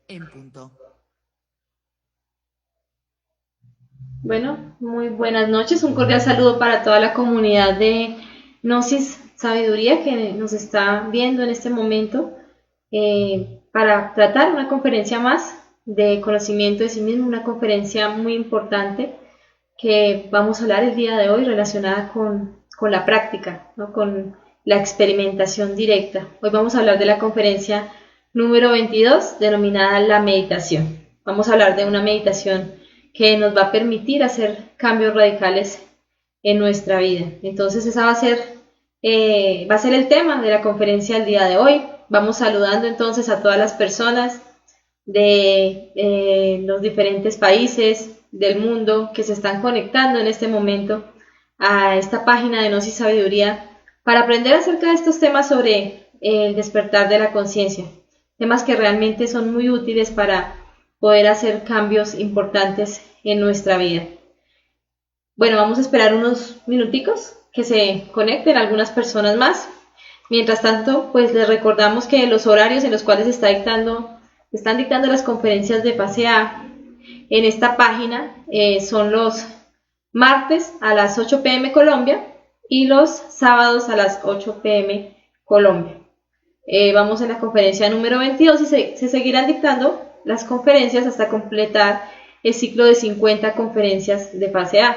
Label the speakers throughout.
Speaker 1: en punto.
Speaker 2: Bueno, muy buenas noches. Un cordial saludo para toda la comunidad de Gnosis Sabiduría que nos está viendo en este momento para tratar una conferencia más de conocimiento de sí mismo, una conferencia muy importante que vamos a hablar el día de hoy relacionada con la práctica, ¿no? Con la experimentación directa. Hoy vamos a hablar de la conferencia número 22 denominada la meditación. Vamos a hablar de una meditación que nos va a permitir hacer cambios radicales en nuestra vida. Entonces esa va a ser el tema de la conferencia el día de hoy. Vamos saludando entonces a todas las personas de los diferentes países del mundo que se están conectando en este momento a esta página de Gnosis Sabiduría para aprender acerca de estos temas sobre el despertar de la conciencia, temas que realmente son muy útiles para poder hacer cambios importantes en nuestra vida. Bueno, vamos a esperar unos minuticos que se conecten algunas personas más. Mientras tanto, pues les recordamos que los horarios en los cuales están dictando las conferencias de fase A en esta página son los martes a las 8 p.m. Colombia y los sábados a las 8 p.m. Colombia. Vamos en la conferencia número 22 y se seguirán dictando las conferencias hasta completar el ciclo de 50 conferencias de fase A.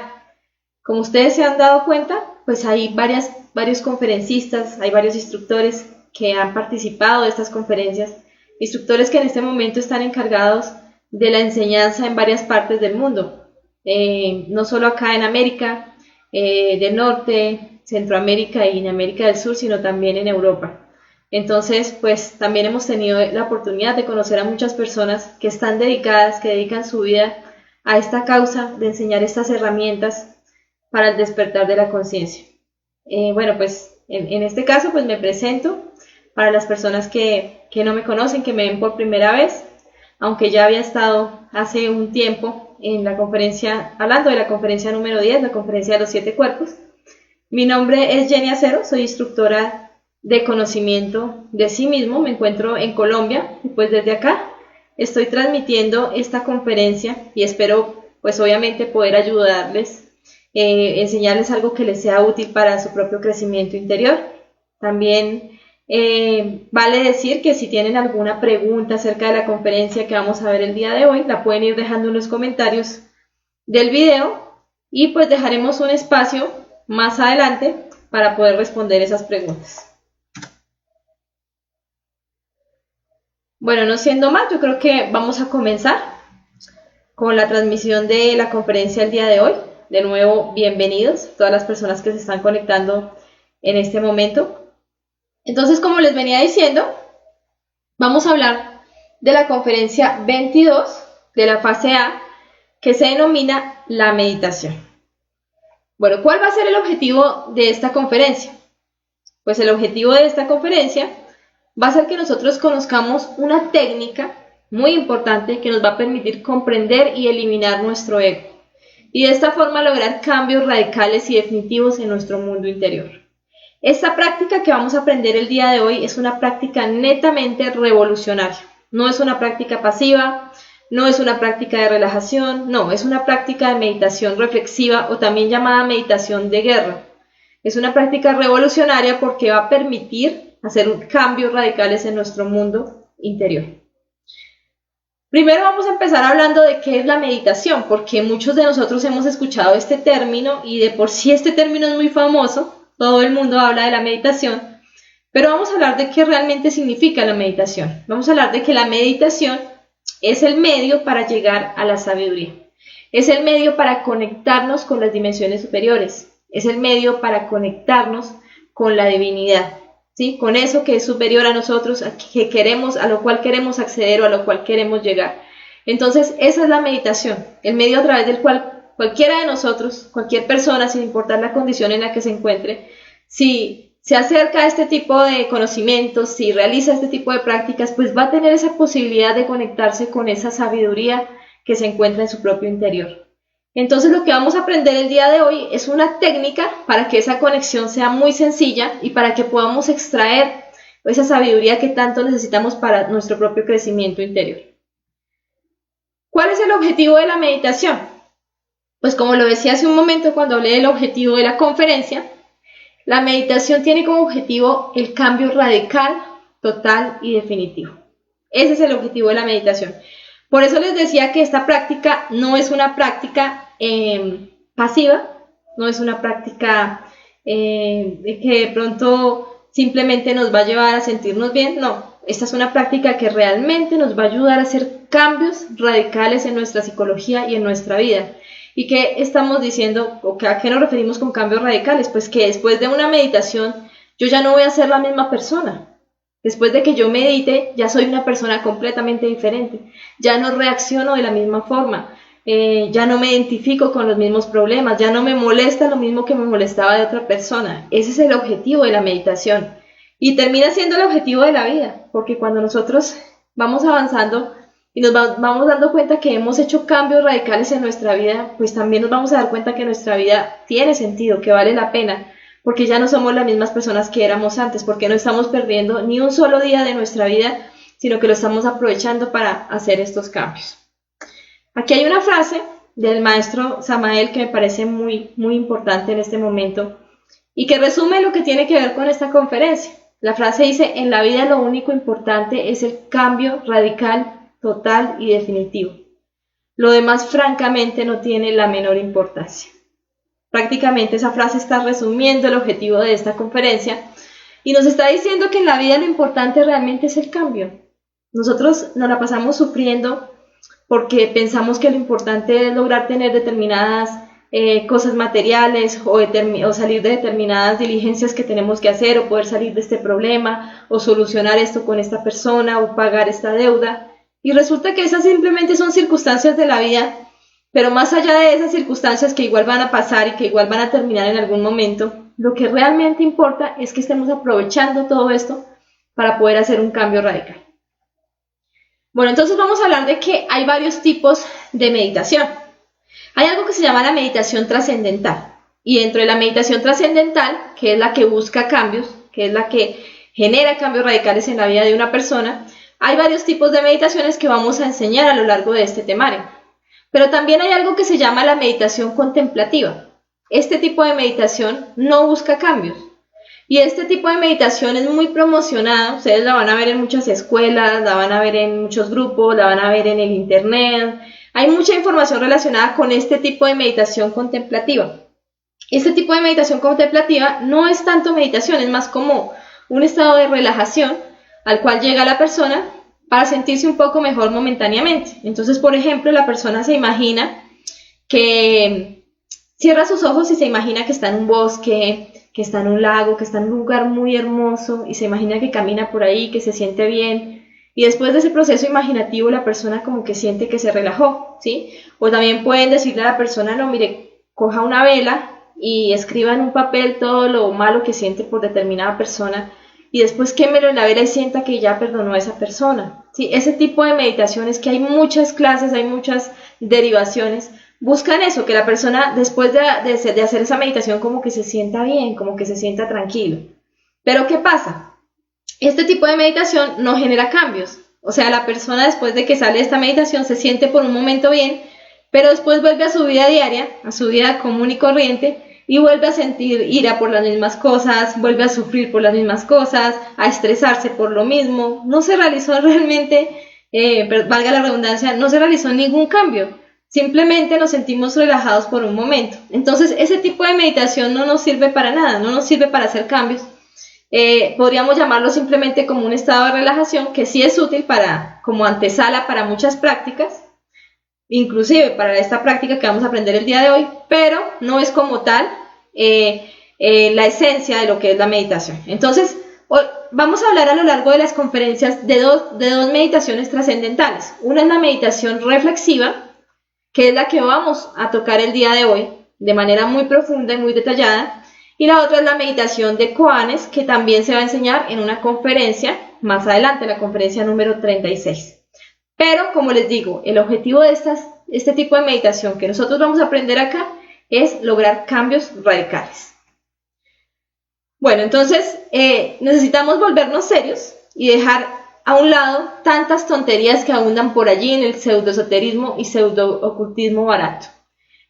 Speaker 2: Como ustedes se han dado cuenta, pues hay varios conferencistas, hay varios instructores que han participado de estas conferencias, instructores que en este momento están encargados de la enseñanza en varias partes del mundo, no solo acá en América del Norte, Centroamérica y en América del Sur, sino también en Europa. Entonces, pues también hemos tenido la oportunidad de conocer a muchas personas que están dedicadas, que dedican su vida a esta causa de enseñar estas herramientas para el despertar de la conciencia. Bueno, pues en este caso pues me presento para las personas que no me conocen, que me ven por primera vez, aunque ya había estado hace un tiempo en la conferencia, hablando de la conferencia número 10, la conferencia de los 7 cuerpos. Mi nombre es Jenny Acero, soy instructora de conocimiento de sí mismo, me encuentro en Colombia y pues desde acá estoy transmitiendo esta conferencia y espero pues obviamente poder ayudarles, enseñarles algo que les sea útil para su propio crecimiento interior. También vale decir que si tienen alguna pregunta acerca de la conferencia que vamos a ver el día de hoy, la pueden ir dejando en los comentarios del video y pues dejaremos un espacio más adelante para poder responder esas preguntas. Bueno, no siendo más, yo creo que vamos a comenzar con la transmisión de la conferencia el día de hoy. De nuevo, bienvenidos todas las personas que se están conectando en este momento. Entonces, como les venía diciendo, vamos a hablar de la conferencia 22 de la fase A, que se denomina la meditación. Bueno, ¿cuál va a ser el objetivo de esta conferencia? Pues el objetivo de esta conferencia va a ser que nosotros conozcamos una técnica muy importante que nos va a permitir comprender y eliminar nuestro ego y de esta forma lograr cambios radicales y definitivos en nuestro mundo interior. Esta práctica que vamos a aprender el día de hoy es una práctica netamente revolucionaria. No es una práctica pasiva, no es una práctica de relajación, no, es una práctica de meditación reflexiva o también llamada meditación de guerra. Es una práctica revolucionaria porque va a permitir hacer cambios radicales en nuestro mundo interior. Primero vamos a empezar hablando de qué es la meditación, porque muchos de nosotros hemos escuchado este término y de por sí este término es muy famoso, todo el mundo habla de la meditación, pero vamos a hablar de qué realmente significa la meditación. Vamos a hablar de que la meditación es el medio para llegar a la sabiduría, es el medio para conectarnos con las dimensiones superiores, es el medio para conectarnos con la divinidad, ¿sí? Con eso que es superior a nosotros, a lo cual queremos acceder o a lo cual queremos llegar. Entonces, esa es la meditación, el medio a través del cual cualquiera de nosotros, cualquier persona, sin importar la condición en la que se encuentre, si se acerca a este tipo de conocimientos, si realiza este tipo de prácticas, pues va a tener esa posibilidad de conectarse con esa sabiduría que se encuentra en su propio interior. Entonces lo que vamos a aprender el día de hoy es una técnica para que esa conexión sea muy sencilla y para que podamos extraer esa sabiduría que tanto necesitamos para nuestro propio crecimiento interior. ¿Cuál es el objetivo de la meditación? Pues como lo decía hace un momento cuando hablé del objetivo de la conferencia, la meditación tiene como objetivo el cambio radical, total y definitivo. Ese es el objetivo de la meditación. Por eso les decía que esta práctica no es una práctica pasiva, no es una práctica que de pronto simplemente nos va a llevar a sentirnos bien, no. Esta es una práctica que realmente nos va a ayudar a hacer cambios radicales en nuestra psicología y en nuestra vida. ¿Y qué estamos diciendo, o a qué nos referimos con cambios radicales? Pues que después de una meditación yo ya no voy a ser la misma persona. Después de que yo medite, ya soy una persona completamente diferente. Ya no reacciono de la misma forma. Ya no me identifico con los mismos problemas. Ya no me molesta lo mismo que me molestaba de otra persona. Ese es el objetivo de la meditación. Y termina siendo el objetivo de la vida. Porque cuando nosotros vamos avanzando y nos vamos dando cuenta que hemos hecho cambios radicales en nuestra vida, pues también nos vamos a dar cuenta que nuestra vida tiene sentido, que vale la pena. Porque ya no somos las mismas personas que éramos antes, porque no estamos perdiendo ni un solo día de nuestra vida, sino que lo estamos aprovechando para hacer estos cambios. Aquí hay una frase del maestro Samael que me parece muy, muy importante en este momento y que resume lo que tiene que ver con esta conferencia. La frase dice: en la vida lo único importante es el cambio radical, total y definitivo. Lo demás francamente no tiene la menor importancia. Prácticamente esa frase está resumiendo el objetivo de esta conferencia y nos está diciendo que en la vida lo importante realmente es el cambio. Nosotros nos la pasamos sufriendo porque pensamos que lo importante es lograr tener determinadas cosas materiales o salir de determinadas diligencias que tenemos que hacer, o poder salir de este problema, o solucionar esto con esta persona, o pagar esta deuda. Y resulta que esas simplemente son circunstancias de la vida. Pero más allá de esas circunstancias que igual van a pasar y que igual van a terminar en algún momento, lo que realmente importa es que estemos aprovechando todo esto para poder hacer un cambio radical. Bueno, entonces vamos a hablar de que hay varios tipos de meditación. Hay algo que se llama la meditación trascendental. Y dentro de la meditación trascendental, que es la que busca cambios, que es la que genera cambios radicales en la vida de una persona, hay varios tipos de meditaciones que vamos a enseñar a lo largo de este temario. Pero también hay algo que se llama la meditación contemplativa. Este tipo de meditación no busca cambios. Y este tipo de meditación es muy promocionada. Ustedes la van a ver en muchas escuelas, la van a ver en muchos grupos, la van a ver en el internet. Hay mucha información relacionada con este tipo de meditación contemplativa. Este tipo de meditación contemplativa no es tanto meditación, es más como un estado de relajación al cual llega la persona para sentirse un poco mejor momentáneamente. Entonces, por ejemplo, la persona se imagina que cierra sus ojos y se imagina que está en un bosque, que está en un lago, que está en un lugar muy hermoso, y se imagina que camina por ahí, que se siente bien, y después de ese proceso imaginativo la persona como que siente que se relajó, ¿sí? O también pueden decirle a la persona: no, mire, coja una vela y escriba en un papel todo lo malo que siente por determinada persona, y después quémelo en la vela y sienta que ya perdonó a esa persona, ¿sí? Ese tipo de meditaciones, que hay muchas clases, hay muchas derivaciones, buscan eso, que la persona después de hacer esa meditación como que se sienta bien, como que se sienta tranquilo. Pero ¿qué pasa? Este tipo de meditación no genera cambios. O sea, la persona después de que sale de esta meditación se siente por un momento bien, pero después vuelve a su vida diaria, a su vida común y corriente, y vuelve a sentir ira por las mismas cosas, vuelve a sufrir por las mismas cosas, a estresarse por lo mismo. No se realizó realmente, valga la redundancia, no se realizó ningún cambio. Simplemente nos sentimos relajados por un momento. Entonces, ese tipo de meditación no nos sirve para nada, no nos sirve para hacer cambios. Podríamos llamarlo simplemente como un estado de relajación, que sí es útil como antesala para muchas prácticas, inclusive para esta práctica que vamos a aprender el día de hoy, pero no es como tal la esencia de lo que es la meditación. Entonces, hoy vamos a hablar a lo largo de las conferencias de dos meditaciones trascendentales. Una es la meditación reflexiva, que es la que vamos a tocar el día de hoy de manera muy profunda y muy detallada, y la otra es la meditación de koanes, que también se va a enseñar en una conferencia más adelante, la conferencia número 36. Pero, como les digo, el objetivo de este tipo de meditación que nosotros vamos a aprender acá es lograr cambios radicales. Bueno, entonces necesitamos volvernos serios y dejar a un lado tantas tonterías que abundan por allí en el pseudoesoterismo y pseudoocultismo barato.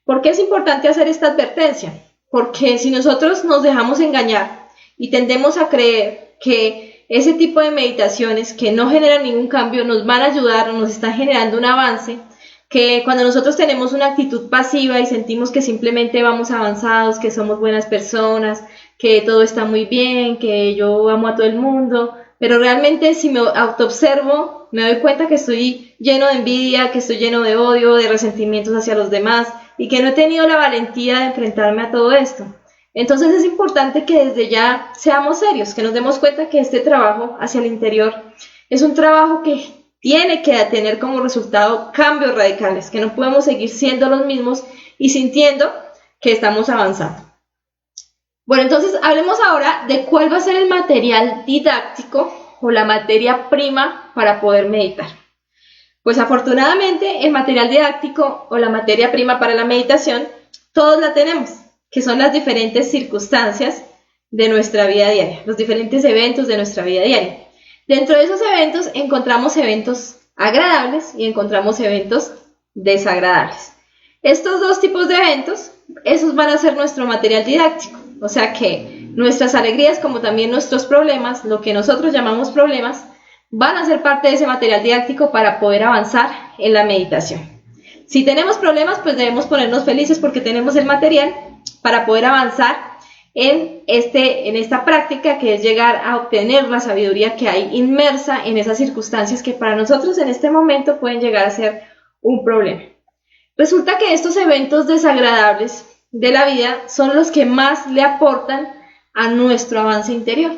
Speaker 2: ¿Por qué es importante hacer esta advertencia? Porque si nosotros nos dejamos engañar y tendemos a creer que ese tipo de meditaciones que no generan ningún cambio nos van a ayudar o nos están generando un avance, que cuando nosotros tenemos una actitud pasiva y sentimos que simplemente vamos avanzados, que somos buenas personas, que todo está muy bien, que yo amo a todo el mundo, pero realmente si me autoobservo, me doy cuenta que estoy lleno de envidia, que estoy lleno de odio, de resentimientos hacia los demás y que no he tenido la valentía de enfrentarme a todo esto. Entonces es importante que desde ya seamos serios, que nos demos cuenta que este trabajo hacia el interior es un trabajo que tiene que tener como resultado cambios radicales, que no podemos seguir siendo los mismos y sintiendo que estamos avanzando. Bueno, entonces hablemos ahora de cuál va a ser el material didáctico o la materia prima para poder meditar. Pues afortunadamente el material didáctico o la materia prima para la meditación, todos la tenemos, que son las diferentes circunstancias de nuestra vida diaria, los diferentes eventos de nuestra vida diaria. Dentro de esos eventos encontramos eventos agradables y encontramos eventos desagradables. Estos dos tipos de eventos, esos van a ser nuestro material didáctico. O sea que nuestras alegrías como también nuestros problemas, lo que nosotros llamamos problemas, van a ser parte de ese material didáctico para poder avanzar en la meditación. Si tenemos problemas, pues debemos ponernos felices porque tenemos el material para poder avanzar en esta práctica que es llegar a obtener la sabiduría que hay inmersa en esas circunstancias que para nosotros en este momento pueden llegar a ser un problema. Resulta que estos eventos desagradables de la vida son los que más le aportan a nuestro avance interior.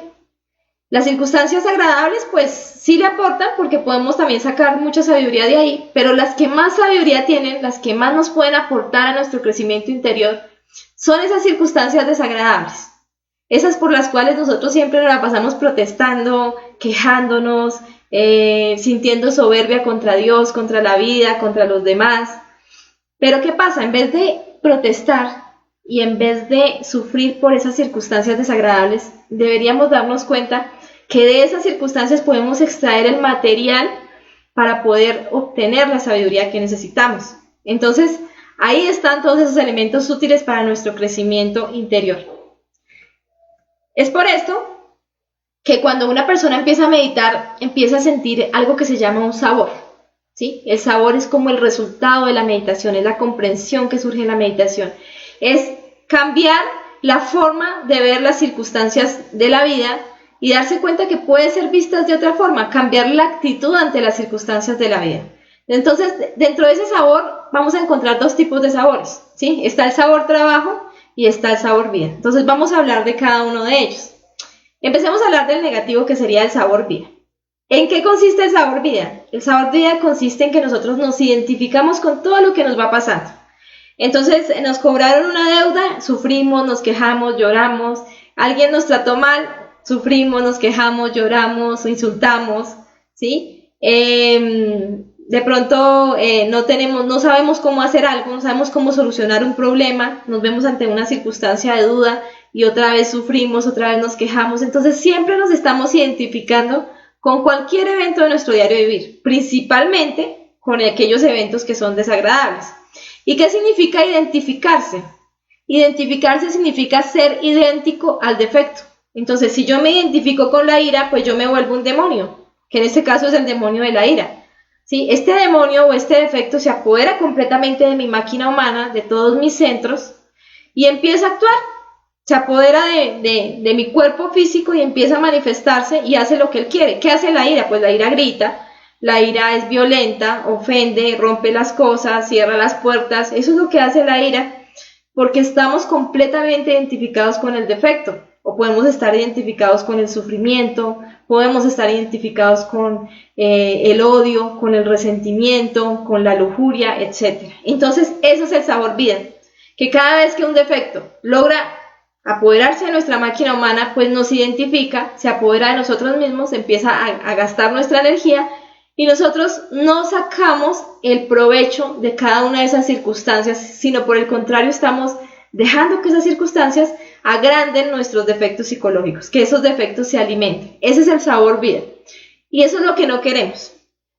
Speaker 2: Las circunstancias agradables pues sí le aportan porque podemos también sacar mucha sabiduría de ahí, pero las que más sabiduría tienen, las que más nos pueden aportar a nuestro crecimiento interior, son esas circunstancias desagradables, esas por las cuales nosotros siempre nos la pasamos protestando, quejándonos, sintiendo soberbia contra Dios, contra la vida, contra los demás. Pero ¿qué pasa? En vez de protestar y en vez de sufrir por esas circunstancias desagradables, deberíamos darnos cuenta que de esas circunstancias podemos extraer el material para poder obtener la sabiduría que necesitamos. Entonces, ahí están todos esos elementos útiles para nuestro crecimiento interior. Es por esto que cuando una persona empieza a meditar, empieza a sentir algo que se llama un sabor, ¿sí? El sabor es como el resultado de la meditación, es la comprensión que surge en la meditación. Es cambiar la forma de ver las circunstancias de la vida y darse cuenta que puede ser vistas de otra forma, cambiar la actitud ante las circunstancias de la vida. Entonces, dentro de ese sabor vamos a encontrar dos tipos de sabores, ¿sí? Está el sabor trabajo y está el sabor vida. Entonces vamos a hablar de cada uno de ellos. Empecemos a hablar del negativo, que sería el sabor vida. ¿En qué consiste el sabor vida? El sabor vida consiste en que nosotros nos identificamos con todo lo que nos va pasando. Entonces nos cobraron una deuda, sufrimos, nos quejamos, lloramos, alguien nos trató mal, sufrimos, nos quejamos, lloramos, insultamos, ¿sí? De pronto no sabemos cómo hacer algo, no sabemos cómo solucionar un problema, nos vemos ante una circunstancia de duda y otra vez sufrimos, otra vez nos quejamos. Entonces siempre nos estamos identificando con cualquier evento de nuestro diario vivir, principalmente con aquellos eventos que son desagradables. ¿Y qué significa identificarse? Identificarse significa ser idéntico al defecto. Entonces, si yo me identifico con la ira, pues yo me vuelvo un demonio, que en este caso es el demonio de la ira. ¿Sí? Este demonio o este defecto se apodera completamente de mi máquina humana, de todos mis centros, y empieza a actuar. Se apodera de mi cuerpo físico y empieza a manifestarse y hace lo que él quiere. ¿Qué hace la ira? Pues la ira grita, la ira es violenta, ofende, rompe las cosas, cierra las puertas. Eso es lo que hace la ira, porque estamos completamente identificados con el defecto. O podemos estar identificados con el sufrimiento, podemos estar identificados con el odio, con el resentimiento, con la lujuria, etc. Entonces, eso es el sabor vida, que cada vez que un defecto logra apoderarse de nuestra máquina humana, pues nos identifica, se apodera de nosotros mismos, empieza a gastar nuestra energía y nosotros no sacamos el provecho de cada una de esas circunstancias, sino por el contrario estamos dejando que esas circunstancias agranden nuestros defectos psicológicos, que esos defectos se alimenten. Ese es el sabor vida. Y eso es lo que no queremos.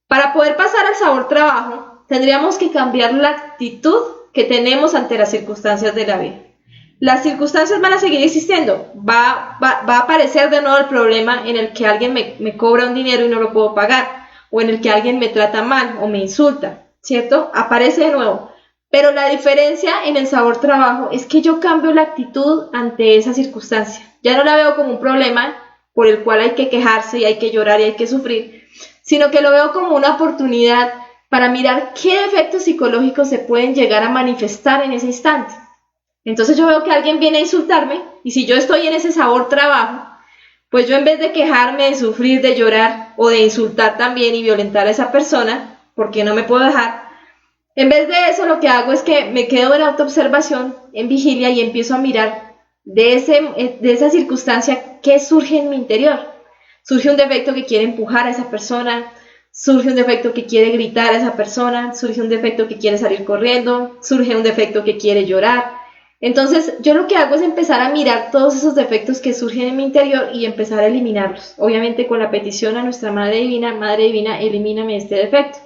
Speaker 2: Para poder pasar al sabor trabajo, tendríamos que cambiar la actitud que tenemos ante las circunstancias de la vida. Las circunstancias van a seguir existiendo. Va a aparecer de nuevo el problema en el que alguien me cobra un dinero y no lo puedo pagar, o en el que alguien me trata mal o me insulta, ¿cierto? Aparece de nuevo. Pero la diferencia en el sabor trabajo es que yo cambio la actitud ante esa circunstancia. Ya no la veo como un problema por el cual hay que quejarse y hay que llorar y hay que sufrir, sino que lo veo como una oportunidad para mirar qué defectos psicológicos se pueden llegar a manifestar en ese instante. Entonces yo veo que alguien viene a insultarme y si yo estoy en ese sabor trabajo, pues yo en vez de quejarme, de sufrir, de llorar o de insultar también y violentar a esa persona, porque no me puedo dejar, en vez de eso lo que hago es que me quedo en autoobservación, en vigilia y empiezo a mirar de esa circunstancia qué surge en mi interior. Surge un defecto que quiere empujar a esa persona, surge un defecto que quiere gritar a esa persona, surge un defecto que quiere salir corriendo, surge un defecto que quiere llorar. Entonces yo lo que hago es empezar a mirar todos esos defectos que surgen en mi interior y empezar a eliminarlos. Obviamente con la petición a nuestra Madre Divina, elimíname este defecto,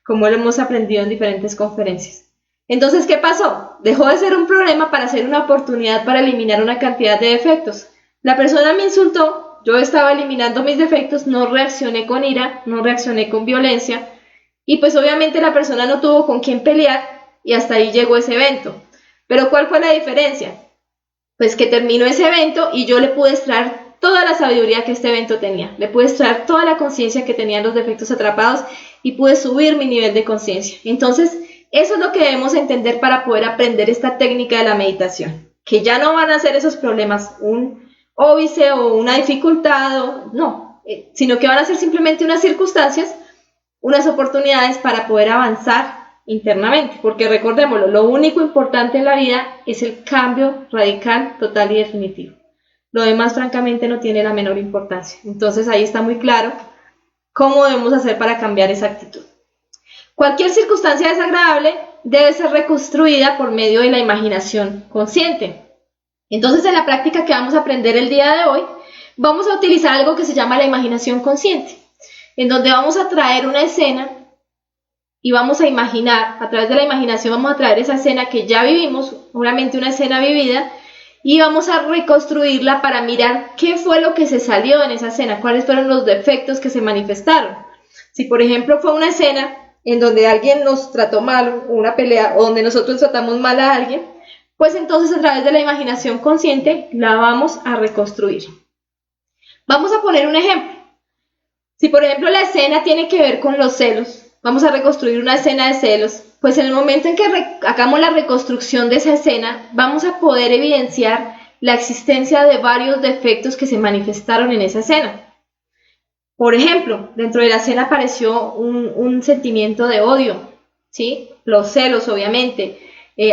Speaker 2: como lo hemos aprendido en diferentes conferencias. Entonces, ¿qué pasó? Dejó de ser un problema para ser una oportunidad para eliminar una cantidad de defectos. La persona me insultó, yo estaba eliminando mis defectos, no reaccioné con ira, no reaccioné con violencia, y pues obviamente la persona no tuvo con quién pelear y hasta ahí llegó ese evento. Pero ¿cuál fue la diferencia? Pues que terminó ese evento y yo le pude extraer toda la sabiduría que este evento tenía, le pude extraer toda la conciencia que tenían los defectos atrapados y pude subir mi nivel de conciencia. Entonces, eso es lo que debemos entender para poder aprender esta técnica de la meditación, que ya no van a ser esos problemas, un óbice o una dificultad, no, sino que van a ser simplemente unas circunstancias, unas oportunidades para poder avanzar internamente, porque recordémoslo, lo único importante en la vida es el cambio radical, total y definitivo. Lo demás, francamente, no tiene la menor importancia. Entonces, ahí está muy claro cómo debemos hacer para cambiar esa actitud. Cualquier circunstancia desagradable debe ser reconstruida por medio de la imaginación consciente. Entonces, en la práctica que vamos a aprender el día de hoy, vamos a utilizar algo que se llama la imaginación consciente, en donde vamos a traer una escena y vamos a imaginar, a través de la imaginación vamos a traer esa escena que ya vivimos, obviamente una escena vivida, y vamos a reconstruirla para mirar qué fue lo que se salió en esa escena, cuáles fueron los defectos que se manifestaron. Si por ejemplo fue una escena en donde alguien nos trató mal, o una pelea, o donde nosotros tratamos mal a alguien, pues entonces a través de la imaginación consciente la vamos a reconstruir. Vamos a poner un ejemplo. Si por ejemplo la escena tiene que ver con los celos, vamos a reconstruir una escena de celos, pues en el momento en que hagamos la reconstrucción de esa escena, vamos a poder evidenciar la existencia de varios defectos que se manifestaron en esa escena. Por ejemplo, dentro de la escena apareció un sentimiento de odio, ¿sí? Los celos, obviamente,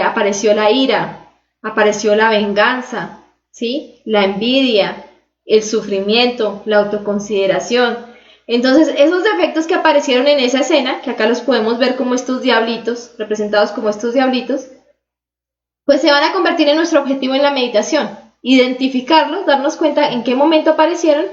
Speaker 2: apareció la ira, apareció la venganza, ¿sí? La envidia, el sufrimiento, la autoconsideración. Entonces, esos defectos que aparecieron en esa escena, que acá los podemos ver como estos diablitos, representados como estos diablitos, pues se van a convertir en nuestro objetivo en la meditación. Identificarlos, darnos cuenta en qué momento aparecieron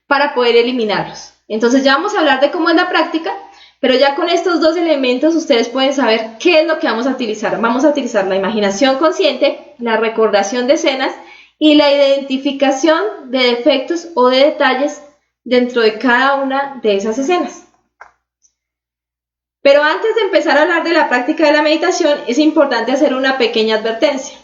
Speaker 2: para poder eliminarlos. Entonces ya vamos a hablar de cómo es la práctica, pero ya con estos dos elementos ustedes pueden saber qué es lo que vamos a utilizar. Vamos a utilizar la imaginación consciente, la recordación de escenas y la identificación de defectos o de detalles dentro de cada una de esas escenas. Pero antes de empezar a hablar de la práctica de la meditación, es importante hacer una pequeña advertencia.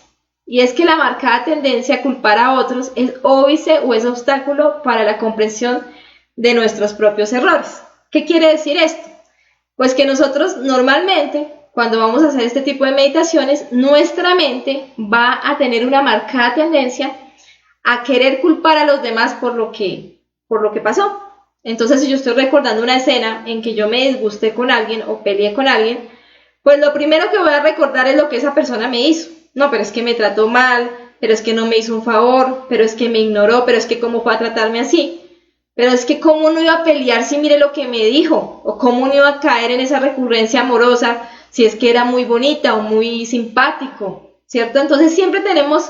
Speaker 2: Y es que la marcada tendencia a culpar a otros es óbice o es obstáculo para la comprensión de nuestros propios errores. ¿Qué quiere decir esto? Pues que nosotros normalmente, cuando vamos a hacer este tipo de meditaciones, nuestra mente va a tener una marcada tendencia a querer culpar a los demás por lo que pasó. Entonces, si yo estoy recordando una escena en que yo me disgusté con alguien o peleé con alguien, pues lo primero que voy a recordar es lo que esa persona me hizo. No, pero es que me trató mal, pero es que no me hizo un favor, pero es que me ignoró, pero es que cómo fue a tratarme así. Pero es que cómo no iba a pelear si mire lo que me dijo, o cómo no iba a caer en esa recurrencia amorosa si es que era muy bonita o muy simpático, ¿cierto? Entonces siempre tenemos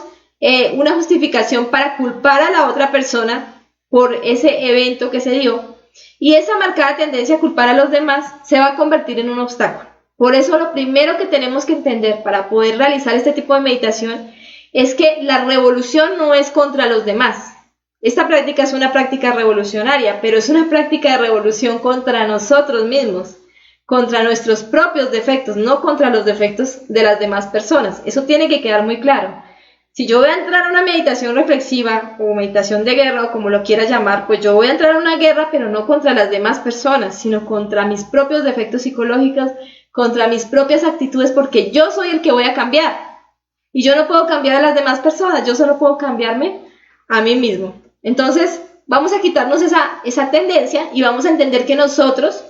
Speaker 2: una justificación para culpar a la otra persona por ese evento que se dio, Y esa marcada tendencia a culpar a los demás se va a convertir en un obstáculo. Por eso lo primero que tenemos que entender para poder realizar este tipo de meditación es que la revolución no es contra los demás. Esta práctica es una práctica revolucionaria, pero es una práctica de revolución contra nosotros mismos, contra nuestros propios defectos, no contra los defectos de las demás personas. Eso tiene que quedar muy claro. Si yo voy a entrar a una meditación reflexiva o meditación de guerra o como lo quiera llamar, pues yo voy a entrar a una guerra, pero no contra las demás personas, sino contra mis propios defectos psicológicos, contra mis propias actitudes, porque yo soy el que voy a cambiar. Y yo no puedo cambiar a las demás personas, yo solo puedo cambiarme a mí mismo. Entonces, vamos a quitarnos esa tendencia y vamos a entender que nosotros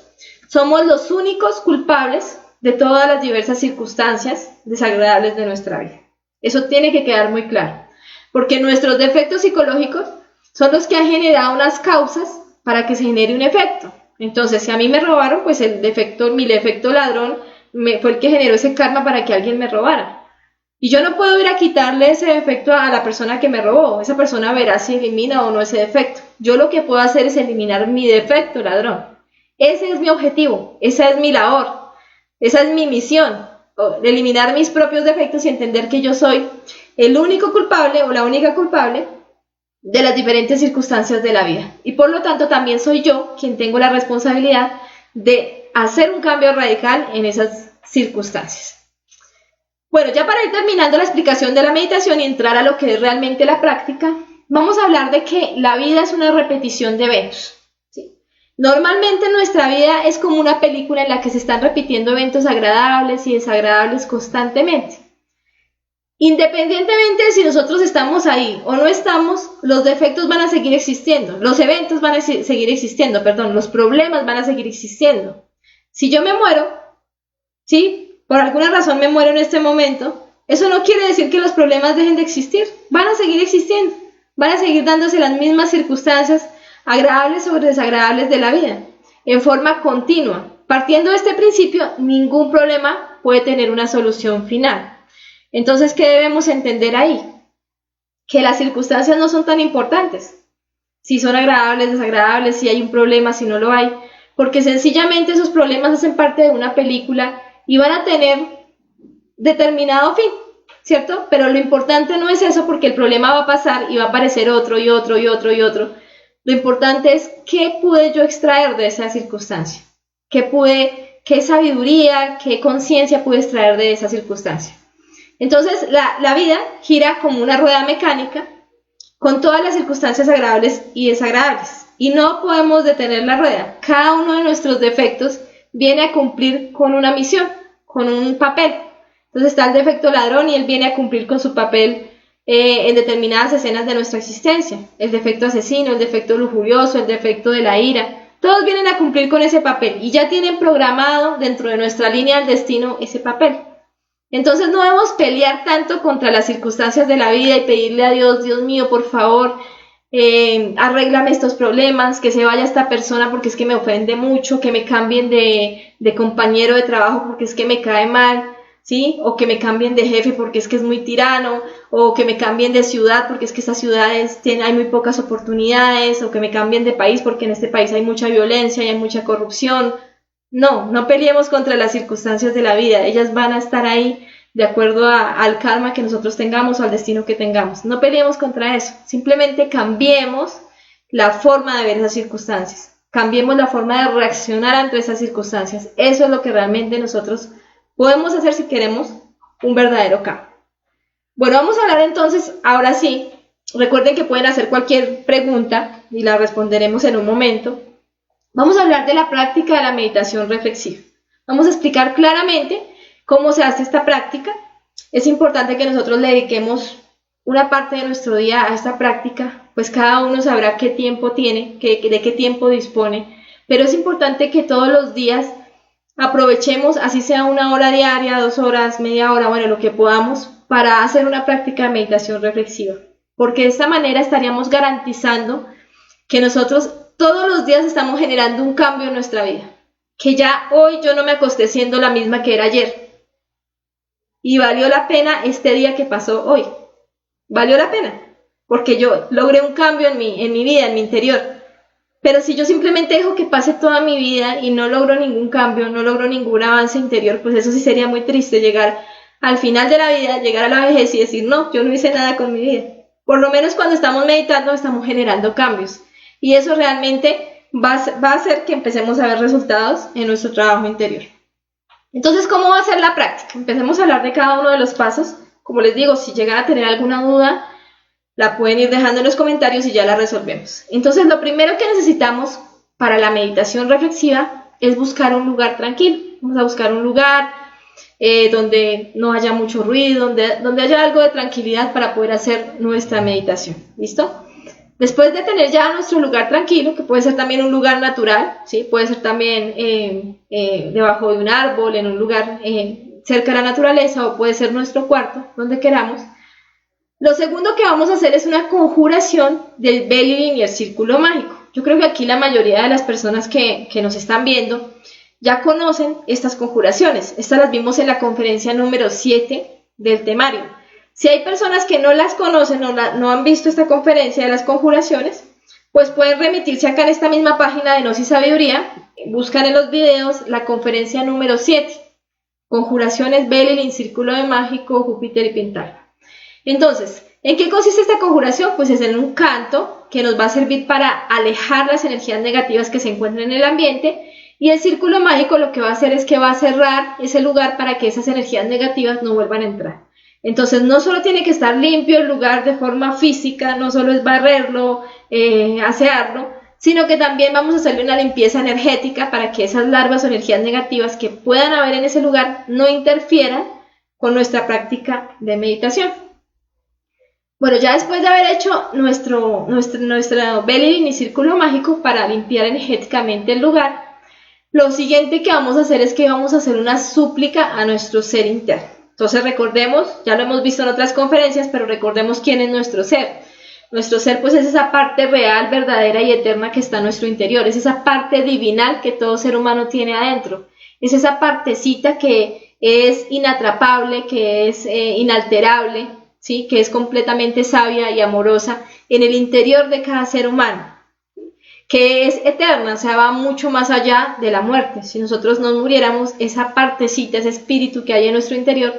Speaker 2: somos los únicos culpables de todas las diversas circunstancias desagradables de nuestra vida. Eso tiene que quedar muy claro, porque nuestros defectos psicológicos son los que han generado unas causas para que se genere un efecto. Entonces, si a mí me robaron, pues mi defecto ladrón fue el que generó ese karma para que alguien me robara. Y yo no puedo ir a quitarle ese defecto a la persona que me robó. Esa persona verá si elimina o no ese defecto. Yo lo que puedo hacer es eliminar mi defecto ladrón. Ese es mi objetivo, esa es mi labor, esa es mi misión. Eliminar mis propios defectos y entender que yo soy el único culpable o la única culpable de las diferentes circunstancias de la vida. Y por lo tanto también soy yo quien tengo la responsabilidad de hacer un cambio radical en esas circunstancias. Bueno, ya para ir terminando la explicación de la meditación y entrar a lo que es realmente la práctica, vamos a hablar de que la vida es una repetición de eventos. Normalmente nuestra vida es como una película en la que se están repitiendo eventos agradables y desagradables constantemente. Independientemente de si nosotros estamos ahí o no estamos, los defectos van a seguir existiendo, los eventos van a seguir existiendo, los problemas van a seguir existiendo. Si yo me muero, ¿sí? Por alguna razón me muero en este momento, eso no quiere decir que los problemas dejen de existir, van a seguir existiendo, van a seguir dándose las mismas circunstancias agradables o desagradables de la vida, en forma continua. Partiendo de este principio, ningún problema puede tener una solución final. Entonces, ¿qué debemos entender ahí? Que las circunstancias no son tan importantes. Si son agradables, desagradables, si hay un problema, si no lo hay, porque sencillamente esos problemas hacen parte de una película y van a tener determinado fin, ¿cierto? Pero lo importante no es eso, porque el problema va a pasar y va a aparecer otro y otro y otro y otro. Lo importante es qué pude yo extraer de esa circunstancia, qué sabiduría, qué conciencia pude extraer de esa circunstancia. Entonces, la vida gira como una rueda mecánica con todas las circunstancias agradables y desagradables. Y no podemos detener la rueda. Cada uno de nuestros defectos viene a cumplir con una misión, con un papel. Entonces está el defecto ladrón y él viene a cumplir con su papel en determinadas escenas de nuestra existencia. El defecto asesino, el defecto lujurioso, el defecto de la ira. Todos vienen a cumplir con ese papel y ya tienen programado dentro de nuestra línea del destino ese papel. Entonces no debemos pelear tanto contra las circunstancias de la vida y pedirle a Dios, Dios mío, por favor, arréglame estos problemas, que se vaya esta persona porque es que me ofende mucho, que me cambien de compañero de trabajo porque es que me cae mal, ¿sí? O que me cambien de jefe porque es que es muy tirano, o que me cambien de ciudad porque es que estas ciudades hay muy pocas oportunidades, o que me cambien de país porque en este país hay mucha violencia y hay mucha corrupción. No peleemos contra las circunstancias de la vida, ellas van a estar ahí de acuerdo al karma que nosotros tengamos o al destino que tengamos. No peleemos contra eso, simplemente cambiemos la forma de ver esas circunstancias, cambiemos la forma de reaccionar ante esas circunstancias. Eso es lo que realmente nosotros podemos hacer si queremos un verdadero cambio. Bueno, vamos a hablar entonces, ahora sí, recuerden que pueden hacer cualquier pregunta y la responderemos en un momento. Vamos a hablar de la práctica de la meditación reflexiva. Vamos a explicar claramente cómo se hace esta práctica. Es importante que nosotros le dediquemos una parte de nuestro día a esta práctica, pues cada uno sabrá qué tiempo tiene, de qué tiempo dispone, pero es importante que todos los días aprovechemos, así sea 1 hora diaria, 2 horas, media hora, bueno, lo que podamos, para hacer una práctica de meditación reflexiva, porque de esta manera estaríamos garantizando que nosotros todos los días estamos generando un cambio en nuestra vida, que ya hoy yo no me acosté siendo la misma que era ayer, y valió la pena este día que pasó hoy, valió la pena, porque yo logré un cambio en mi vida, en mi interior, Pero si yo simplemente dejo que pase toda mi vida y no logro ningún cambio, no logro ningún avance interior, pues eso sí sería muy triste, llegar al final de la vida, llegar a la vejez y decir, no, yo no hice nada con mi vida. Por lo menos cuando estamos meditando estamos generando cambios. Y eso realmente va a hacer que empecemos a ver resultados en nuestro trabajo interior. Entonces, ¿cómo va a ser la práctica? Empecemos a hablar de cada uno de los pasos. Como les digo, si llegan a tener alguna duda, la pueden ir dejando en los comentarios y ya la resolvemos. Entonces, lo primero que necesitamos para la meditación reflexiva es buscar un lugar tranquilo. Vamos a buscar un lugar donde no haya mucho ruido, donde haya algo de tranquilidad para poder hacer nuestra meditación. ¿Listo? Después de tener ya nuestro lugar tranquilo, que puede ser también un lugar natural, ¿sí? Puede ser también debajo de un árbol, en un lugar cerca de la naturaleza, o puede ser nuestro cuarto, donde queramos. Lo segundo que vamos a hacer es una conjuración del Belly y el círculo mágico. Yo creo que aquí la mayoría de las personas que nos están viendo ya conocen estas conjuraciones. Estas las vimos en la conferencia número 7 del temario. Si hay personas que no las conocen o no han visto esta conferencia de las conjuraciones, pues pueden remitirse acá en esta misma página de Gnosis Sabiduría, buscan en los videos la conferencia número 7, conjuraciones Belilin, círculo de mágico, Júpiter y Pentagra. Entonces, ¿en qué consiste esta conjuración? Pues es en un canto que nos va a servir para alejar las energías negativas que se encuentran en el ambiente, y el círculo mágico lo que va a hacer es que va a cerrar ese lugar para que esas energías negativas no vuelvan a entrar. Entonces, no solo tiene que estar limpio el lugar de forma física, no solo es barrerlo, asearlo, sino que también vamos a hacerle una limpieza energética para que esas larvas o energías negativas que puedan haber en ese lugar no interfieran con nuestra práctica de meditación. Bueno, ya después de haber hecho nuestro Belilin y círculo mágico para limpiar energéticamente el lugar, lo siguiente que vamos a hacer es que vamos a hacer una súplica a nuestro ser interno. Entonces recordemos, ya lo hemos visto en otras conferencias, pero recordemos quién es nuestro ser. Nuestro ser pues es esa parte real, verdadera y eterna que está en nuestro interior, es esa parte divinal que todo ser humano tiene adentro, es esa partecita que es inatrapable, que es inalterable, ¿sí? Que es completamente sabia y amorosa en el interior de cada ser humano, que es eterna, o sea, va mucho más allá de la muerte. Si nosotros nos muriéramos, esa partecita, ese espíritu que hay en nuestro interior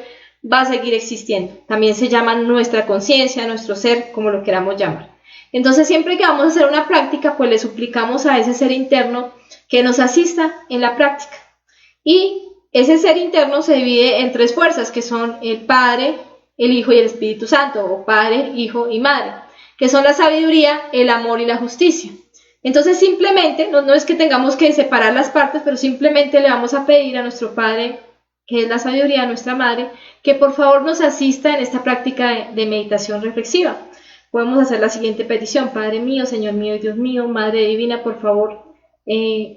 Speaker 2: va a seguir existiendo. También se llama nuestra conciencia, nuestro ser, como lo queramos llamar. Entonces, siempre que vamos a hacer una práctica, pues le suplicamos a ese ser interno que nos asista en la práctica. Y ese ser interno se divide en tres fuerzas, que son el Padre, el Hijo y el Espíritu Santo, o Padre, Hijo y Madre, que son la sabiduría, el amor y la justicia. Entonces simplemente, no es que tengamos que separar las partes, pero simplemente le vamos a pedir a nuestro Padre, que es la sabiduría, a nuestra Madre, que por favor nos asista en esta práctica de meditación reflexiva. Podemos hacer la siguiente petición: Padre mío, Señor mío y Dios mío, Madre Divina, por favor,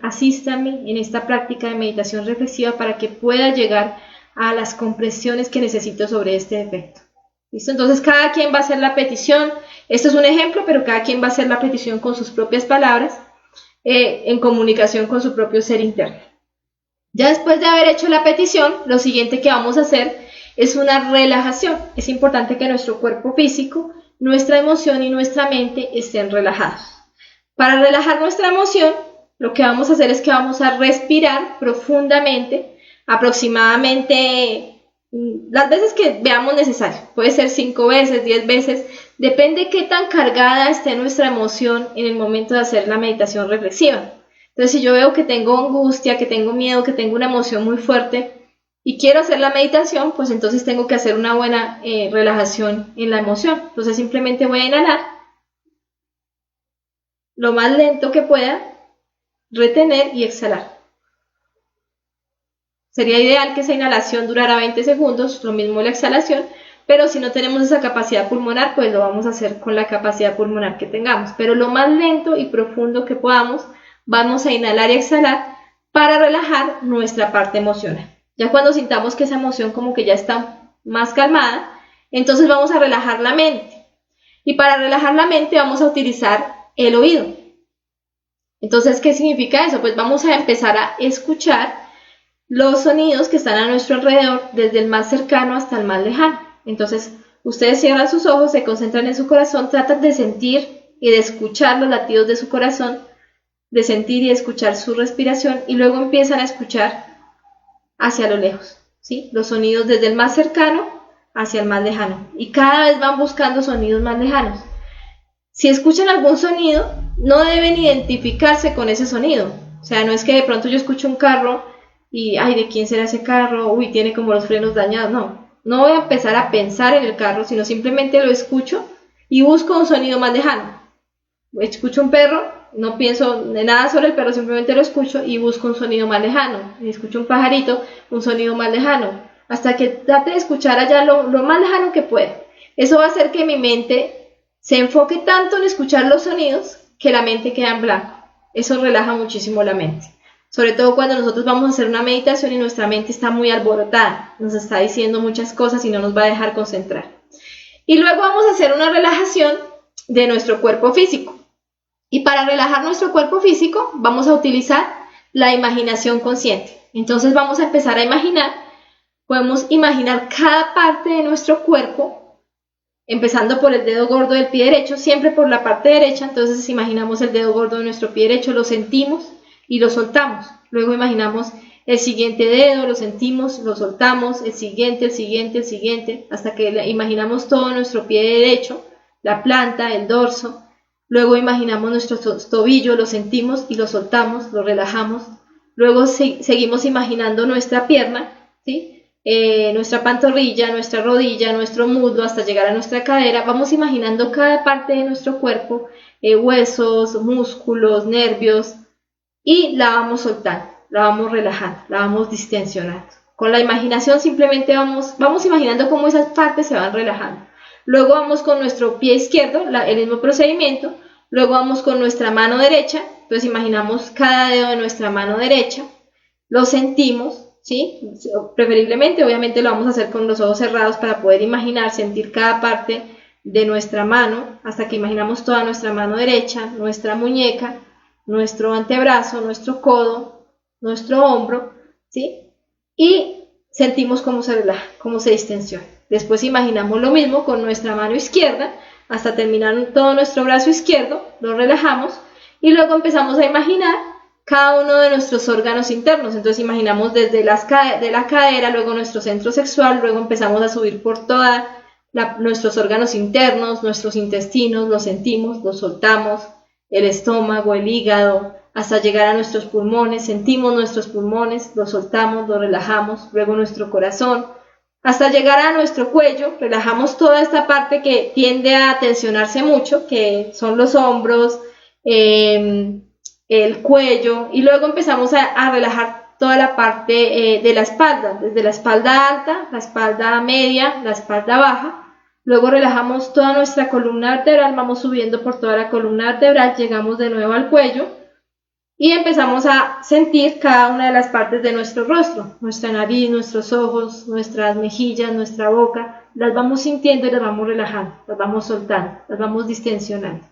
Speaker 2: asístame en esta práctica de meditación reflexiva para que pueda llegar a las comprensiones que necesito sobre este efecto. ¿Listo? Entonces cada quien va a hacer la petición. Esto es un ejemplo, pero cada quien va a hacer la petición con sus propias palabras, en comunicación con su propio ser interno. Ya después de haber hecho la petición, lo siguiente que vamos a hacer es una relajación. Es importante que nuestro cuerpo físico, nuestra emoción y nuestra mente estén relajados. Para relajar nuestra emoción, lo que vamos a hacer es que vamos a respirar profundamente, aproximadamente las veces que veamos necesario. Puede ser 5 veces, 10 veces, depende de qué tan cargada esté nuestra emoción en el momento de hacer la meditación reflexiva. Entonces, si yo veo que tengo angustia, que tengo miedo, que tengo una emoción muy fuerte y quiero hacer la meditación, pues entonces tengo que hacer una buena relajación en la emoción. Entonces simplemente voy a inhalar lo más lento que pueda, retener y exhalar. Sería ideal que esa inhalación durara 20 segundos, lo mismo la exhalación, pero si no tenemos esa capacidad pulmonar, pues lo vamos a hacer con la capacidad pulmonar que tengamos. Pero lo más lento y profundo que podamos, vamos a inhalar y exhalar para relajar nuestra parte emocional. Ya cuando sintamos que esa emoción como que ya está más calmada, entonces vamos a relajar la mente. Y para relajar la mente vamos a utilizar el oído. Entonces, ¿qué significa eso? Pues vamos a empezar a escuchar los sonidos que están a nuestro alrededor, desde el más cercano hasta el más lejano. Entonces, ustedes cierran sus ojos, se concentran en su corazón, tratan de sentir y de escuchar los latidos de su corazón de sentir y escuchar su respiración, y luego empiezan a escuchar hacia lo lejos, ¿sí? Los sonidos desde el más cercano hacia el más lejano, y cada vez van buscando sonidos más lejanos. Si escuchan algún sonido, no deben identificarse con ese sonido. O sea, no es que de pronto yo escucho un carro y, ay, ¿de quién será ese carro? Uy, tiene como los frenos dañados. No voy a empezar a pensar en el carro, sino simplemente lo escucho y busco un sonido más lejano. Escucho un perro, no pienso de nada sobre el perro, simplemente lo escucho y busco un sonido más lejano. Escucho un pajarito, un sonido más lejano, hasta que trate de escuchar allá lo más lejano que pueda. Eso va a hacer que mi mente se enfoque tanto en escuchar los sonidos que la mente queda en blanco. Eso relaja muchísimo la mente. Sobre todo cuando nosotros vamos a hacer una meditación y nuestra mente está muy alborotada, nos está diciendo muchas cosas y no nos va a dejar concentrar. Y luego vamos a hacer una relajación de nuestro cuerpo físico. Y para relajar nuestro cuerpo físico vamos a utilizar la imaginación consciente. Entonces vamos a empezar a imaginar, podemos imaginar cada parte de nuestro cuerpo, empezando por el dedo gordo del pie derecho, siempre por la parte derecha. Entonces imaginamos el dedo gordo de nuestro pie derecho, lo sentimos y lo soltamos. Luego imaginamos el siguiente dedo, lo sentimos, lo soltamos, el siguiente, hasta que imaginamos todo nuestro pie derecho, la planta, el dorso. Luego imaginamos nuestro tobillo, lo sentimos y lo soltamos, lo relajamos. Luego seguimos imaginando nuestra pierna, ¿sí? Nuestra pantorrilla, nuestra rodilla, nuestro muslo, hasta llegar a nuestra cadera. Vamos imaginando cada parte de nuestro cuerpo, huesos, músculos, nervios, y la vamos soltando, la vamos relajando, la vamos distensionando. Con la imaginación simplemente vamos imaginando cómo esas partes se van relajando. Luego vamos con nuestro pie izquierdo, el mismo procedimiento. Luego vamos con nuestra mano derecha. Entonces imaginamos cada dedo de nuestra mano derecha, lo sentimos, ¿sí? Preferiblemente, obviamente lo vamos a hacer con los ojos cerrados para poder imaginar, sentir cada parte de nuestra mano, hasta que imaginamos toda nuestra mano derecha, nuestra muñeca, nuestro antebrazo, nuestro codo, nuestro hombro, ¿sí? Y sentimos cómo se relaja, cómo se distensiona. Después imaginamos lo mismo con nuestra mano izquierda, hasta terminar todo nuestro brazo izquierdo, lo relajamos, y luego empezamos a imaginar cada uno de nuestros órganos internos. Entonces imaginamos desde de la cadera, luego nuestro centro sexual, luego empezamos a subir por todos nuestros órganos internos, nuestros intestinos, los sentimos, los soltamos, el estómago, el hígado, hasta llegar a nuestros pulmones, sentimos nuestros pulmones, los soltamos, los relajamos, luego nuestro corazón, hasta llegar a nuestro cuello, relajamos toda esta parte que tiende a tensionarse mucho, que son los hombros, el cuello, y luego empezamos a relajar toda la parte de la espalda, desde la espalda alta, la espalda media, la espalda baja. Luego relajamos toda nuestra columna vertebral, vamos subiendo por toda la columna vertebral, llegamos de nuevo al cuello y empezamos a sentir cada una de las partes de nuestro rostro, nuestra nariz, nuestros ojos, nuestras mejillas, nuestra boca. Las vamos sintiendo y las vamos relajando, las vamos soltando, las vamos distensionando,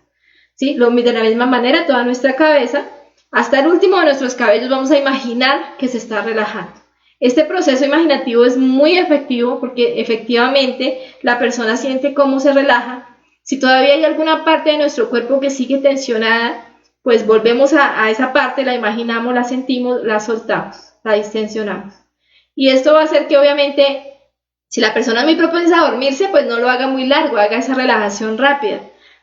Speaker 2: ¿sí? De la misma manera toda nuestra cabeza, hasta el último de nuestros cabellos, vamos a imaginar que se está relajando. Este proceso imaginativo es muy efectivo porque efectivamente la persona siente cómo se relaja. Si todavía hay alguna parte de nuestro cuerpo que sigue tensionada, pues volvemos a esa parte, la imaginamos, la sentimos, la soltamos, la distensionamos. Y esto va a hacer que obviamente, si la persona es muy propensa a dormirse, pues no lo haga muy largo, haga esa relajación rápida.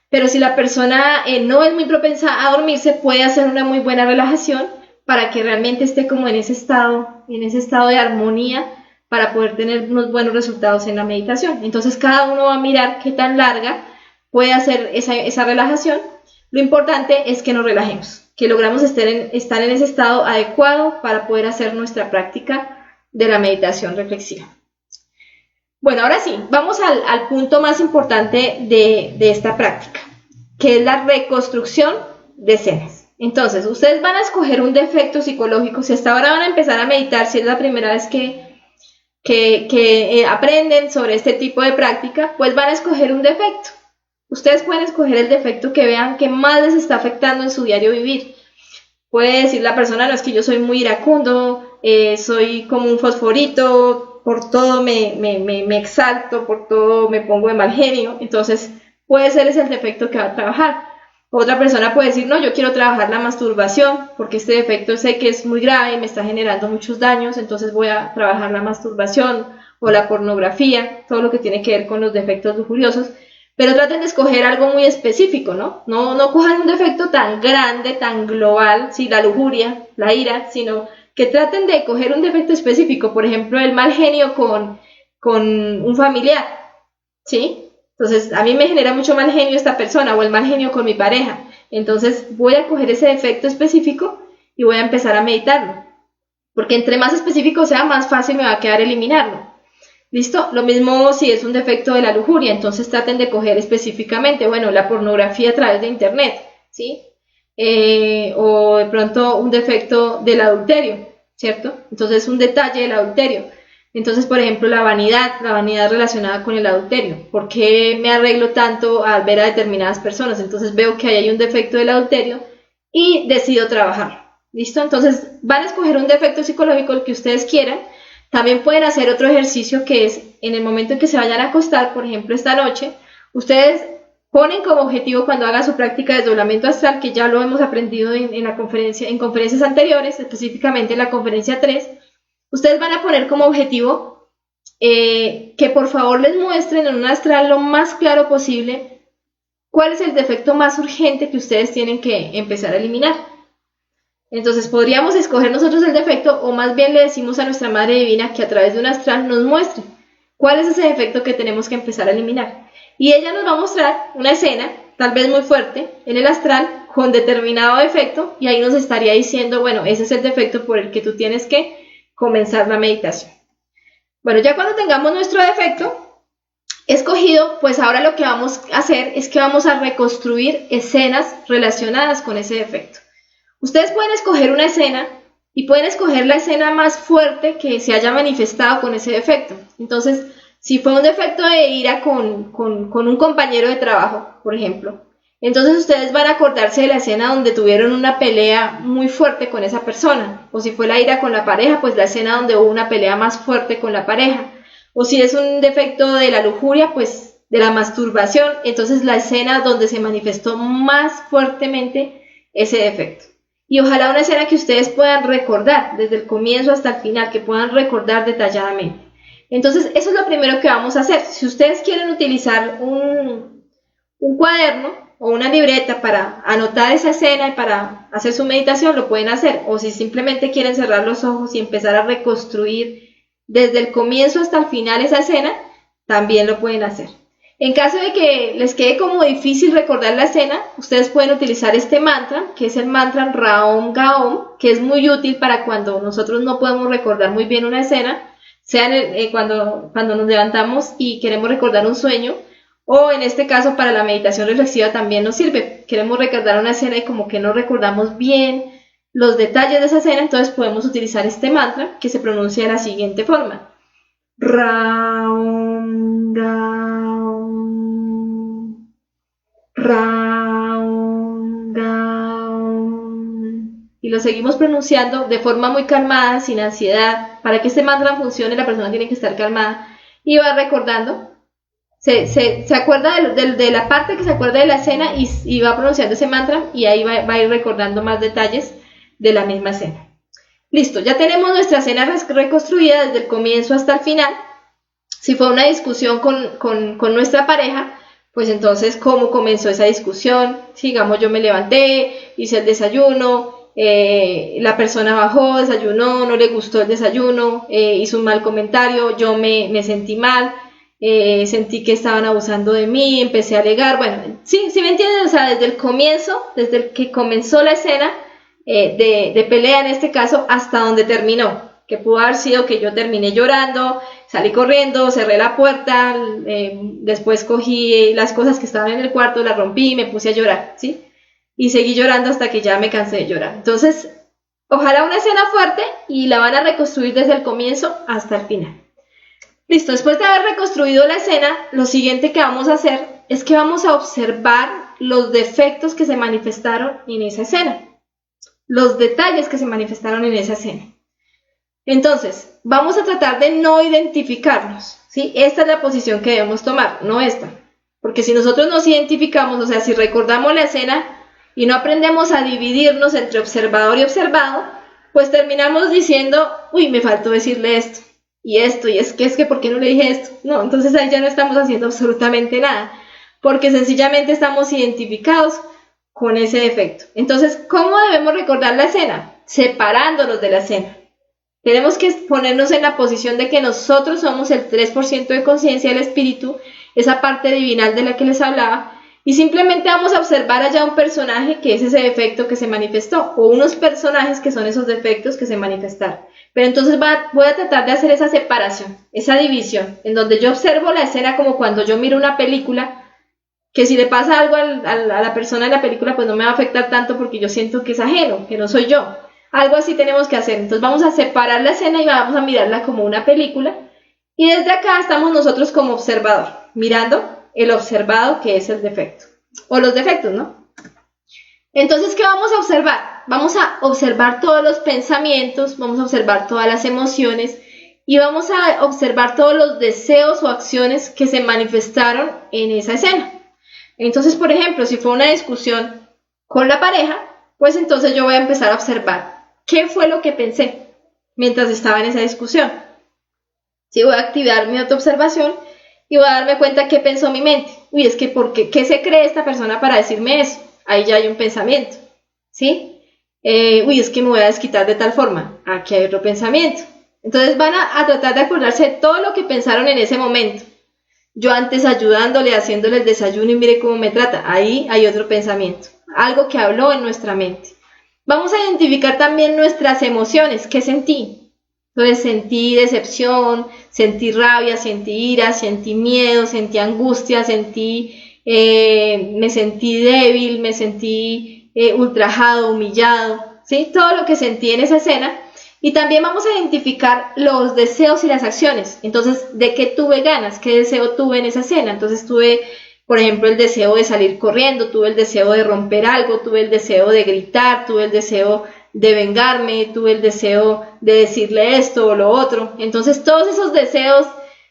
Speaker 2: Pero si la persona no es muy propensa a dormirse, puede hacer una muy buena relajación para que realmente esté como en ese estado de armonía, para poder tener unos buenos resultados en la meditación. Entonces cada uno va a mirar qué tan larga puede hacer esa relajación. Lo importante es que nos relajemos, que logramos estar en ese estado adecuado para poder hacer nuestra práctica de la meditación reflexiva. Bueno, ahora sí, vamos al punto más importante de esta práctica, que es la reconstrucción de escenas. Entonces, ustedes van a escoger un defecto psicológico. Si hasta ahora van a empezar a meditar, si es la primera vez que aprenden sobre este tipo de práctica, pues van a escoger un defecto. Ustedes pueden escoger el defecto que vean que más les está afectando en su diario vivir. Puede decir la persona, no, es que yo soy muy iracundo, soy como un fosforito, por todo me exalto, por todo me pongo de mal genio. Entonces puede ser ese el defecto que va a trabajar. Otra persona puede decir, no, yo quiero trabajar la masturbación porque este defecto sé que es muy grave y me está generando muchos daños, entonces voy a trabajar la masturbación o la pornografía, todo lo que tiene que ver con los defectos lujuriosos, pero traten de escoger algo muy específico, ¿no? No cojan un defecto tan grande, tan global, sí, la lujuria, la ira, sino que traten de coger un defecto específico, por ejemplo, el mal genio con un familiar, ¿sí? Entonces, a mí me genera mucho mal genio esta persona o el mal genio con mi pareja. Entonces, voy a coger ese defecto específico y voy a empezar a meditarlo. Porque entre más específico sea, más fácil me va a quedar eliminarlo. ¿Listo? Lo mismo si es un defecto de la lujuria, entonces traten de coger específicamente, bueno, la pornografía a través de internet, ¿sí? O de pronto un defecto del adulterio, ¿cierto? Entonces, un detalle del adulterio. Entonces, por ejemplo, la vanidad relacionada con el adulterio. ¿Por qué me arreglo tanto al ver a determinadas personas? Entonces veo que ahí hay un defecto del adulterio y decido trabajarlo. ¿Listo? Entonces van a escoger un defecto psicológico, el que ustedes quieran. También pueden hacer otro ejercicio que es en el momento en que se vayan a acostar, por ejemplo, esta noche, ustedes ponen como objetivo cuando hagan su práctica de desdoblamiento astral, que ya lo hemos aprendido en conferencias anteriores, específicamente en la conferencia 3, ustedes van a poner como objetivo que por favor les muestren en un astral lo más claro posible cuál es el defecto más urgente que ustedes tienen que empezar a eliminar. Entonces podríamos escoger nosotros el defecto o más bien le decimos a nuestra Madre Divina que a través de un astral nos muestre cuál es ese defecto que tenemos que empezar a eliminar. Y ella nos va a mostrar una escena, tal vez muy fuerte, en el astral con determinado defecto y ahí nos estaría diciendo, bueno, ese es el defecto por el que tú tienes que comenzar la meditación. Bueno, ya cuando tengamos nuestro defecto escogido, pues ahora lo que vamos a hacer es que vamos a reconstruir escenas relacionadas con ese defecto. Ustedes pueden escoger una escena y pueden escoger la escena más fuerte que se haya manifestado con ese defecto. Entonces, si fue un defecto de ira con un compañero de trabajo, por ejemplo, entonces ustedes van a acordarse de la escena donde tuvieron una pelea muy fuerte con esa persona. O si fue la ira con la pareja, pues la escena donde hubo una pelea más fuerte con la pareja. O si es un defecto de la lujuria, pues de la masturbación, entonces la escena donde se manifestó más fuertemente ese defecto. Y ojalá una escena que ustedes puedan recordar desde el comienzo hasta el final, que puedan recordar detalladamente. Entonces, eso es lo primero que vamos a hacer. Si ustedes quieren utilizar un cuaderno o una libreta para anotar esa escena y para hacer su meditación, lo pueden hacer. O si simplemente quieren cerrar los ojos y empezar a reconstruir desde el comienzo hasta el final esa escena, también lo pueden hacer. En caso de que les quede como difícil recordar la escena, ustedes pueden utilizar este mantra, que es el mantra Raom Gaom, que es muy útil para cuando nosotros no podemos recordar muy bien una escena, sea cuando nos levantamos y queremos recordar un sueño, o en este caso para la meditación reflexiva también nos sirve. Queremos recordar una escena y como que no recordamos bien los detalles de esa escena, entonces podemos utilizar este mantra que se pronuncia de la siguiente forma. Raom Gaom, Raom Gaom. Y lo seguimos pronunciando de forma muy calmada, sin ansiedad. Para que este mantra funcione, la persona tiene que estar calmada y va recordando. Se acuerda de la parte que se acuerda de la escena y va pronunciando ese mantra y ahí va a ir recordando más detalles de la misma escena. Listo, ya tenemos nuestra escena reconstruida desde el comienzo hasta el final. Si fue una discusión con nuestra pareja, pues entonces cómo comenzó esa discusión. Digamos, yo me levanté, hice el desayuno, la persona bajó, desayunó, no le gustó el desayuno, hizo un mal comentario, yo me sentí mal, sentí que estaban abusando de mí, empecé a alegar. Bueno, sí me entienden, o sea, desde el comienzo, desde el que comenzó la escena de pelea en este caso, hasta donde terminó, que pudo haber sido que yo terminé llorando, salí corriendo, cerré la puerta, después cogí las cosas que estaban en el cuarto, las rompí y me puse a llorar, ¿sí? Y seguí llorando hasta que ya me cansé de llorar. Entonces, ojalá una escena fuerte y la van a reconstruir desde el comienzo hasta el final. Listo, después de haber reconstruido la escena, lo siguiente que vamos a hacer es que vamos a observar los defectos que se manifestaron en esa escena, los detalles que se manifestaron en esa escena. Entonces, vamos a tratar de no identificarnos, ¿sí? Esta es la posición que debemos tomar, no esta. Porque si nosotros nos identificamos, o sea, si recordamos la escena y no aprendemos a dividirnos entre observador y observado, pues terminamos diciendo, uy, me faltó decirle esto, y es que, ¿por qué no le dije esto? No, entonces ahí ya no estamos haciendo absolutamente nada, porque sencillamente estamos identificados con ese defecto. Entonces, ¿cómo debemos recordar la escena? Separándonos de la escena. Tenemos que ponernos en la posición de que nosotros somos el 3% de conciencia del espíritu, esa parte divinal de la que les hablaba, y simplemente vamos a observar allá un personaje que es ese defecto que se manifestó, o unos personajes que son esos defectos que se manifestaron. Pero entonces voy a tratar de hacer esa separación, esa división, en donde yo observo la escena como cuando yo miro una película, que si le pasa algo a la persona en la película, pues no me va a afectar tanto porque yo siento que es ajeno, que no soy yo. Algo así tenemos que hacer. Entonces vamos a separar la escena y vamos a mirarla como una película. Y desde acá estamos nosotros como observador, mirando el observado que es el defecto. O los defectos, ¿no? Entonces, ¿qué vamos a observar? Vamos a observar todos los pensamientos, vamos a observar todas las emociones y vamos a observar todos los deseos o acciones que se manifestaron en esa escena. Entonces, por ejemplo, si fue una discusión con la pareja, pues entonces yo voy a empezar a observar qué fue lo que pensé mientras estaba en esa discusión. Sí, voy a activar mi autoobservación y voy a darme cuenta qué pensó mi mente. Uy, es que ¿qué se cree esta persona para decirme eso? Ahí ya hay un pensamiento, ¿sí? Uy, es que me voy a desquitar de tal forma. Aquí hay otro pensamiento. Entonces van a tratar de acordarse de todo lo que pensaron en ese momento. Yo antes ayudándole, haciéndole el desayuno y mire cómo me trata. Ahí hay otro pensamiento. Algo que habló en nuestra mente. Vamos a identificar también nuestras emociones. ¿Qué sentí? Entonces sentí decepción, sentí rabia, sentí ira, sentí miedo, sentí angustia, me sentí débil, me sentí ultrajado, humillado, ¿sí? Todo lo que sentí en esa escena. Y también vamos a identificar los deseos y las acciones. Entonces, ¿de qué tuve ganas? ¿Qué deseo tuve en esa escena? Entonces tuve, por ejemplo, el deseo de salir corriendo, tuve el deseo de romper algo, tuve el deseo de gritar, tuve el deseo de vengarme, tuve el deseo de decirle esto o lo otro. Entonces, todos esos deseos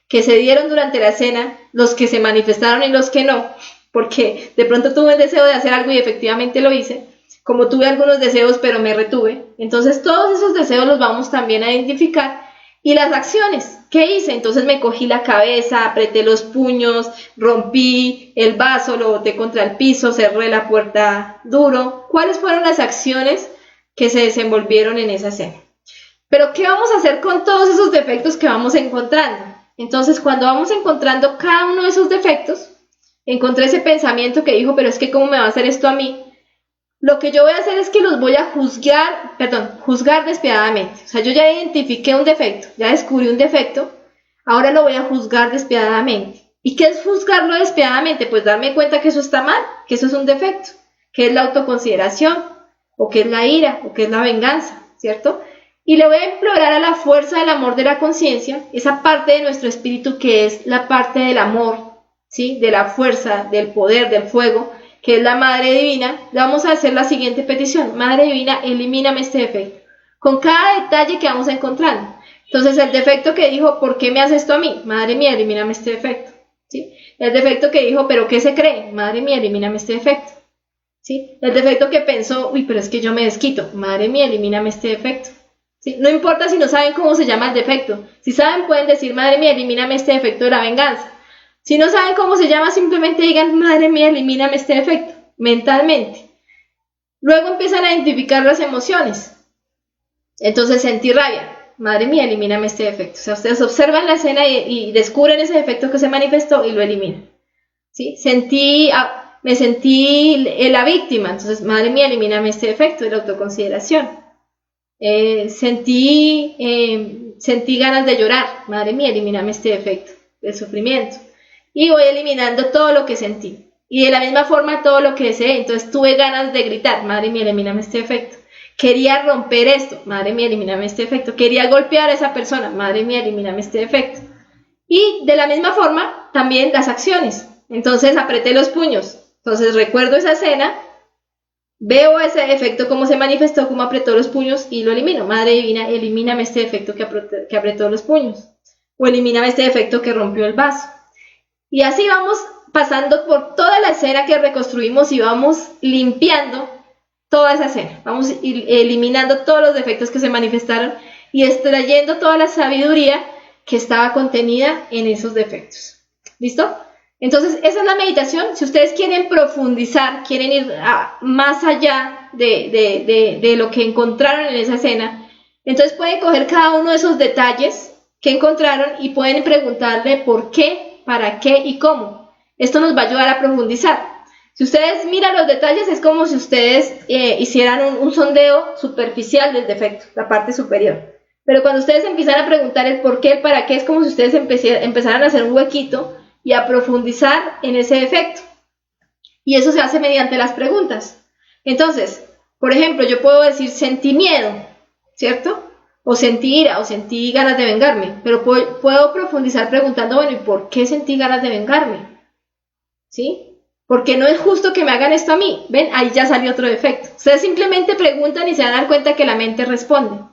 Speaker 2: que se dieron durante la escena, los que se manifestaron y los que no, porque de pronto tuve el deseo de hacer algo y efectivamente lo hice, como tuve algunos deseos pero me retuve. Entonces todos esos deseos los vamos también a identificar. Y las acciones, ¿qué hice? Entonces me cogí la cabeza, apreté los puños, rompí el vaso, lo boté contra el piso, cerré la puerta duro. ¿Cuáles fueron las acciones que se desenvolvieron en esa escena? Pero ¿qué vamos a hacer con todos esos defectos que vamos encontrando? Entonces cuando vamos encontrando cada uno de esos defectos, encontré ese pensamiento que dijo, pero es que ¿cómo me va a hacer esto a mí? Lo que yo voy a hacer es que los voy a juzgar despiadadamente. O sea, yo ya identifiqué un defecto, ya descubrí un defecto, ahora lo voy a juzgar despiadadamente. ¿Y qué es juzgarlo despiadadamente? Pues darme cuenta que eso está mal, que eso es un defecto, que es la autoconsideración, o que es la ira, o que es la venganza, ¿cierto? Y le voy a implorar a la fuerza del amor de la conciencia, esa parte de nuestro espíritu que es la parte del amor, ¿sí? De la fuerza, del poder, del fuego, que es la Madre Divina. Le vamos a hacer la siguiente petición: Madre Divina, elimíname este defecto, con cada detalle que vamos encontrando. Entonces el defecto que dijo, ¿por qué me hace esto a mí? Madre mía, elimíname este defecto, ¿sí? El defecto que dijo, ¿pero qué se cree? Madre mía, elimíname este defecto, ¿sí? El defecto que pensó, uy, pero es que yo me desquito. Madre mía, elimíname este defecto, ¿sí? No importa si no saben cómo se llama el defecto. Si saben, pueden decir, madre mía, elimíname este defecto de la venganza. Si no saben cómo se llama, simplemente digan, madre mía, elimíname este defecto, mentalmente. Luego empiezan a identificar las emociones. Entonces sentí rabia, madre mía, elimíname este defecto. O sea, ustedes observan la escena y descubren ese defecto que se manifestó y lo eliminan, ¿sí? Me sentí la víctima, entonces, madre mía, elimíname este defecto de la autoconsideración. Sentí ganas de llorar, madre mía, elimíname este defecto del sufrimiento. Y voy eliminando todo lo que sentí. Y de la misma forma todo lo que deseé. Entonces tuve ganas de gritar, madre mía, elimíname este defecto. Quería romper esto, madre mía, elimíname este defecto. Quería golpear a esa persona, madre mía, elimíname este defecto. Y de la misma forma también las acciones. Entonces apreté los puños. Entonces recuerdo esa escena, veo ese defecto, cómo se manifestó, cómo apretó los puños y lo elimino. Madre Divina, elimíname este defecto que apretó los puños. O elimíname este defecto que rompió el vaso. Y así vamos pasando por toda la escena que reconstruimos y vamos limpiando toda esa escena. Vamos eliminando todos los defectos que se manifestaron y extrayendo toda la sabiduría que estaba contenida en esos defectos. ¿Listo? Entonces, esa es la meditación. Si ustedes quieren profundizar, quieren ir más allá de lo que encontraron en esa escena, entonces pueden coger cada uno de esos detalles que encontraron y pueden preguntarle por qué, para qué y cómo. Esto nos va a ayudar a profundizar. Si ustedes miran los detalles, es como si ustedes hicieran un sondeo superficial del defecto, la parte superior. Pero cuando ustedes empiezan a preguntar el por qué, el para qué, es como si ustedes empezaran a hacer un huequito y a profundizar en ese defecto. Y eso se hace mediante las preguntas. Entonces, por ejemplo, yo puedo decir sentí miedo, ¿cierto? O sentí ira, o sentí ganas de vengarme. Pero puedo profundizar preguntando, bueno, ¿y por qué sentí ganas de vengarme? ¿Sí? Porque no es justo que me hagan esto a mí. ¿Ven? Ahí ya salió otro defecto. Ustedes simplemente preguntan y se van a dar cuenta que la mente responde.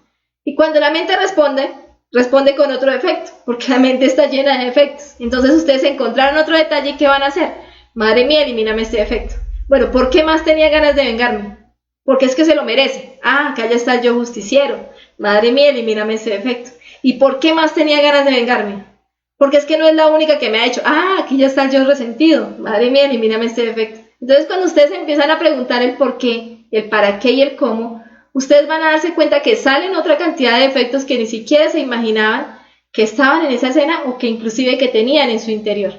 Speaker 2: Y cuando la mente responde con otro defecto, porque la mente está llena de defectos. Entonces ustedes encontraron otro detalle y ¿qué van a hacer? Madre mía, elimíname este defecto. Bueno, ¿por qué más tenía ganas de vengarme? Porque es que se lo merece. Ah, acá ya está el yo justiciero. Madre mía, elimíname este defecto. ¿Y por qué más tenía ganas de vengarme? Porque es que no es la única que me ha hecho. Ah, aquí ya está el yo resentido. Madre mía, elimíname este defecto. Entonces, cuando ustedes empiezan a preguntar el por qué, el para qué y el cómo, ustedes van a darse cuenta que salen otra cantidad de defectos que ni siquiera se imaginaban que estaban en esa escena o que inclusive que tenían en su interior.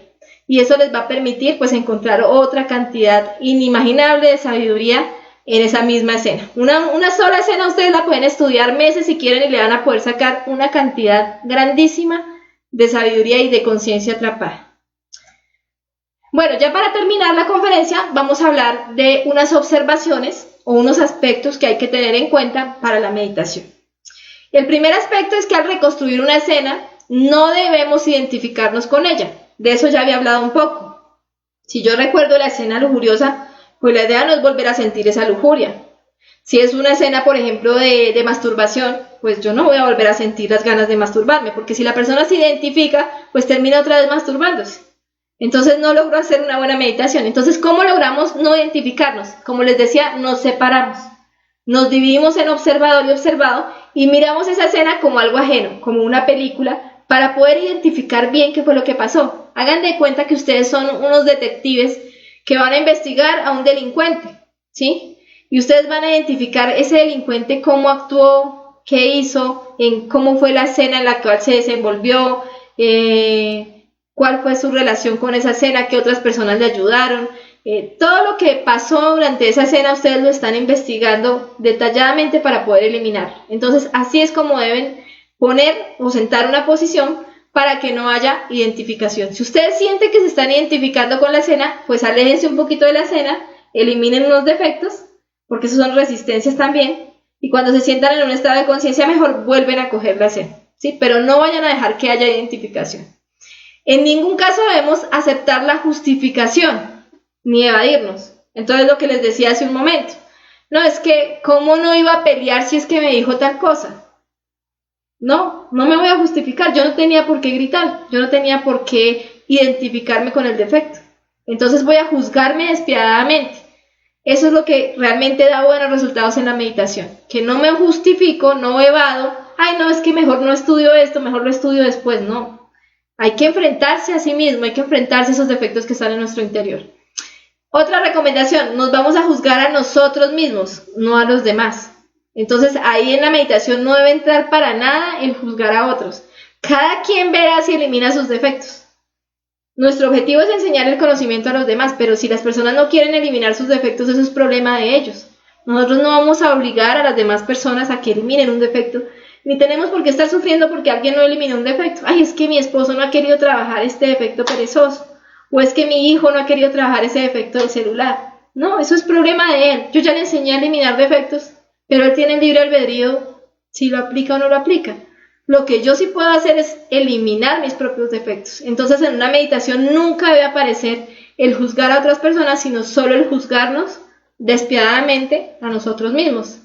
Speaker 2: Y eso les va a permitir pues encontrar otra cantidad inimaginable de sabiduría en esa misma escena. Una sola escena ustedes la pueden estudiar meses si quieren y le van a poder sacar una cantidad grandísima de sabiduría y de conciencia atrapada. Bueno, ya para terminar la conferencia vamos a hablar de unas observaciones o unos aspectos que hay que tener en cuenta para la meditación. El primer aspecto es que al reconstruir una escena no debemos identificarnos con ella. De eso ya había hablado un poco. Si yo recuerdo la escena lujuriosa, pues la idea no es volver a sentir esa lujuria. Si es una escena, por ejemplo, de masturbación, pues yo no voy a volver a sentir las ganas de masturbarme, porque si la persona se identifica, pues termina otra vez masturbándose. Entonces no logro hacer una buena meditación. Entonces, ¿cómo logramos no identificarnos? Como les decía, nos separamos. Nos dividimos en observador y observado y miramos esa escena como algo ajeno, como una película, para poder identificar bien qué fue lo que pasó. Hagan de cuenta que ustedes son unos detectives que van a investigar a un delincuente, ¿sí? Y ustedes van a identificar ese delincuente, cómo actuó, qué hizo, cómo fue la escena en la cual se desenvolvió, cuál fue su relación con esa escena, qué otras personas le ayudaron. Todo lo que pasó durante esa escena ustedes lo están investigando detalladamente para poder eliminar. Entonces, así es como deben poner o sentar una posición para que no haya identificación. Si ustedes sienten que se están identificando con la escena, pues aléjense un poquito de la escena, eliminen unos defectos, porque esos son resistencias también, y cuando se sientan en un estado de conciencia mejor, vuelven a coger la escena, ¿sí? Pero no vayan a dejar que haya identificación. En ningún caso debemos aceptar la justificación, ni evadirnos. Entonces, lo que les decía hace un momento, no, es que, ¿cómo no iba a pelear si es que me dijo tal cosa? No me voy a justificar, yo no tenía por qué gritar, yo no tenía por qué identificarme con el defecto. Entonces voy a juzgarme despiadadamente. Eso es lo que realmente da buenos resultados en la meditación, que no me justifico, no evado, ay no, es que mejor no estudio esto, mejor lo estudio después, no. Hay que enfrentarse a sí mismo, hay que enfrentarse a esos defectos que están en nuestro interior. Otra recomendación, nos vamos a juzgar a nosotros mismos, no a los demás. Entonces ahí en la meditación no debe entrar para nada el juzgar a otros. Cada quien verá si elimina sus defectos. Nuestro objetivo es enseñar el conocimiento a los demás, pero si las personas no quieren eliminar sus defectos, eso es problema de ellos. Nosotros no vamos a obligar a las demás personas a que eliminen un defecto, ni tenemos por qué estar sufriendo porque alguien no eliminó un defecto. Ay, es que mi esposo no ha querido trabajar este defecto perezoso, o es que mi hijo no ha querido trabajar ese defecto del celular. No, eso es problema de él. Yo ya le enseñé a eliminar defectos, pero él tiene el libre albedrío si lo aplica o no lo aplica. Lo que yo sí puedo hacer es eliminar mis propios defectos. Entonces, en una meditación nunca debe aparecer el juzgar a otras personas, sino solo el juzgarnos despiadadamente a nosotros mismos.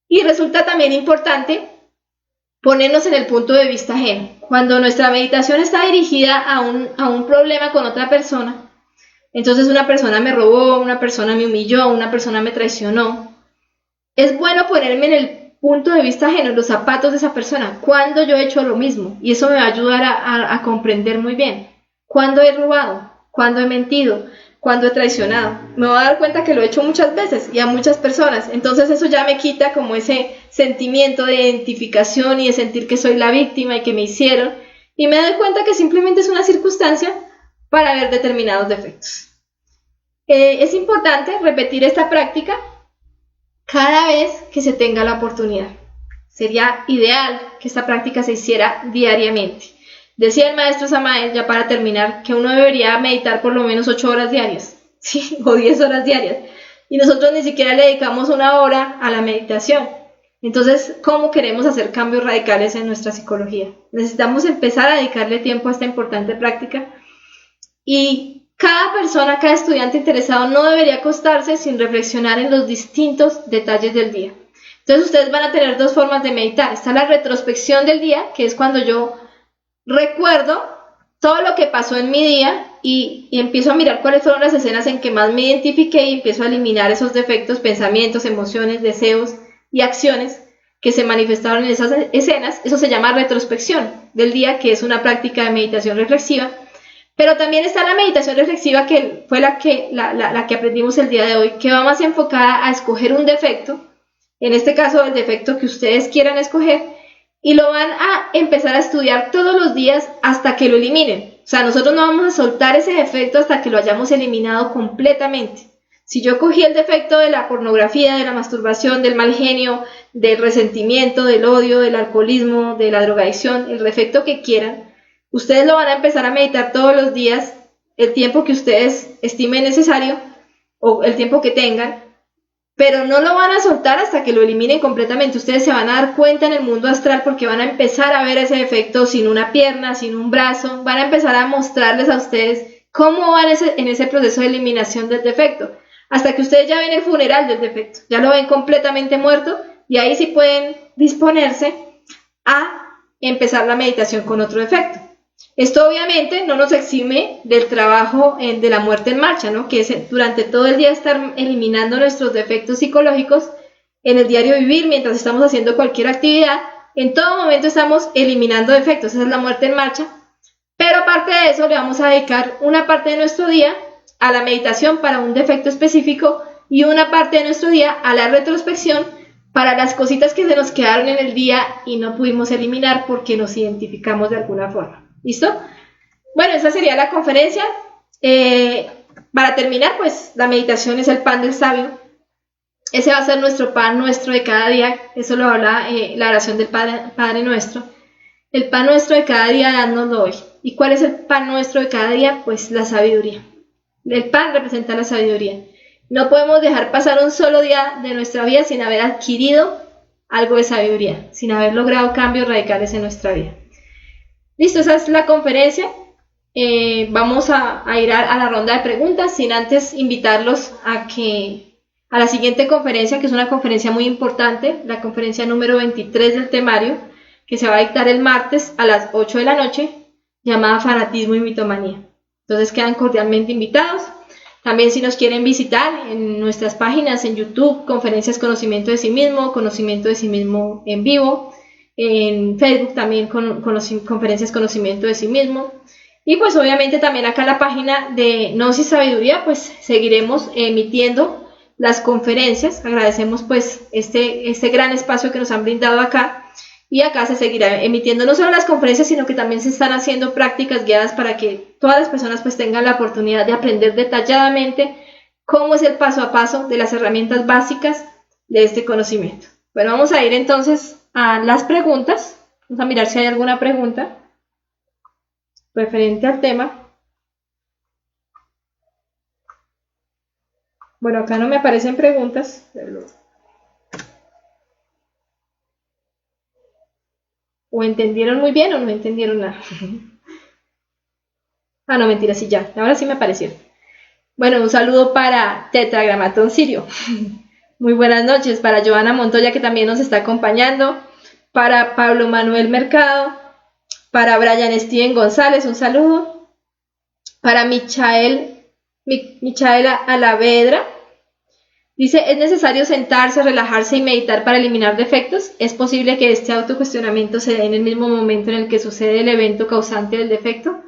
Speaker 2: Y resulta también importante ponernos en el punto de vista ajeno. Cuando nuestra meditación está dirigida a un problema con otra persona, entonces una persona me robó, una persona me humilló, una persona me traicionó, es bueno ponerme en el punto de vista ajeno, en los zapatos de esa persona, cuando yo he hecho lo mismo, y eso me va a ayudar a comprender muy bien, cuando he robado, cuando he mentido, cuando he traicionado. Me voy a dar cuenta que lo he hecho muchas veces y a muchas personas, entonces eso ya me quita como ese sentimiento de identificación y de sentir que soy la víctima y que me hicieron, y me doy cuenta que simplemente es una circunstancia para ver determinados defectos. Es importante repetir esta práctica cada vez que se tenga la oportunidad. Sería ideal que esta práctica se hiciera diariamente. Decía el maestro Samael, ya para terminar, que uno debería meditar por lo menos 8 horas diarias, ¿sí? O 10 horas diarias. Y nosotros ni siquiera le dedicamos 1 hora a la meditación. Entonces, ¿cómo queremos hacer cambios radicales en nuestra psicología? Necesitamos empezar a dedicarle tiempo a esta importante práctica. Y cada persona, cada estudiante interesado no debería acostarse sin reflexionar en los distintos detalles del día. Entonces ustedes van a tener 2 formas de meditar. Está la retrospección del día, que es cuando yo recuerdo todo lo que pasó en mi día y empiezo a mirar cuáles fueron las escenas en que más me identifiqué y empiezo a eliminar esos defectos, pensamientos, emociones, deseos y acciones que se manifestaron en esas escenas. Eso se llama retrospección del día, que es una práctica de meditación reflexiva. Pero también está la meditación reflexiva, que fue la que aprendimos el día de hoy, que va más enfocada a escoger un defecto, en este caso el defecto que ustedes quieran escoger, y lo van a empezar a estudiar todos los días hasta que lo eliminen. O sea, nosotros no vamos a soltar ese defecto hasta que lo hayamos eliminado completamente. Si yo cogí el defecto de la pornografía, de la masturbación, del mal genio, del resentimiento, del odio, del alcoholismo, de la drogadicción, el defecto que quieran, ustedes lo van a empezar a meditar todos los días, el tiempo que ustedes estimen necesario o el tiempo que tengan, pero no lo van a soltar hasta que lo eliminen completamente. Ustedes se van a dar cuenta en el mundo astral porque van a empezar a ver ese defecto sin una pierna, sin un brazo, van a empezar a mostrarles a ustedes cómo van en ese proceso de eliminación del defecto, hasta que ustedes ya ven el funeral del defecto, ya lo ven completamente muerto, y ahí sí pueden disponerse a empezar la meditación con otro defecto. Esto obviamente no nos exime del trabajo de la muerte en marcha, ¿no? Que es durante todo el día estar eliminando nuestros defectos psicológicos en el diario vivir, mientras estamos haciendo cualquier actividad. En todo momento estamos eliminando defectos, esa es la muerte en marcha. Pero aparte de eso, le vamos a dedicar una parte de nuestro día a la meditación para un defecto específico y una parte de nuestro día a la retrospección para las cositas que se nos quedaron en el día y no pudimos eliminar porque nos identificamos de alguna forma. ¿Listo? Bueno, esa sería la conferencia. Para terminar, pues la meditación es el pan del sabio. Ese va a ser nuestro pan nuestro de cada día. Eso lo habla la oración del Padre Nuestro. El pan nuestro de cada día, dádnoslo hoy. ¿Y cuál es el pan nuestro de cada día? Pues la sabiduría. El pan representa la sabiduría. No podemos dejar pasar un solo día de nuestra vida sin haber adquirido algo de sabiduría, sin haber logrado cambios radicales en nuestra vida. Listo, esa es la conferencia. Vamos a ir a la ronda de preguntas, sin antes invitarlos a la siguiente conferencia, que es una conferencia muy importante, la conferencia número 23 del temario, que se va a dictar el martes a las 8 de la noche, llamada Fanatismo y Mitomanía. Entonces quedan cordialmente invitados. También si nos quieren visitar en nuestras páginas en YouTube, Conferencias Conocimiento de Sí Mismo en vivo, en Facebook también Conferencias Conocimiento de Sí Mismo, y pues obviamente también acá en la página de Gnosis Sabiduría pues seguiremos emitiendo las conferencias. Agradecemos pues este gran espacio que nos han brindado acá, y acá se seguirá emitiendo no solo las conferencias, sino que también se están haciendo prácticas guiadas para que todas las personas pues tengan la oportunidad de aprender detalladamente cómo es el paso a paso de las herramientas básicas de este conocimiento. Bueno, vamos a ir entonces a las preguntas. Vamos a mirar si hay alguna pregunta referente al tema. Bueno, acá no me aparecen preguntas. O entendieron muy bien o no entendieron nada. Ah, no, mentira, sí, ya. Ahora sí me aparecieron. Bueno, un saludo para Tetragramatón Sirio. Muy buenas noches. Para Joana Montoya, que también nos está acompañando. Para Pablo Manuel Mercado. Para Brian Steven González, un saludo. Para Michaela Alavedra. Dice, ¿es necesario sentarse, relajarse y meditar para eliminar defectos? ¿Es posible que este autocuestionamiento se dé en el mismo momento en el que sucede el evento causante del defecto?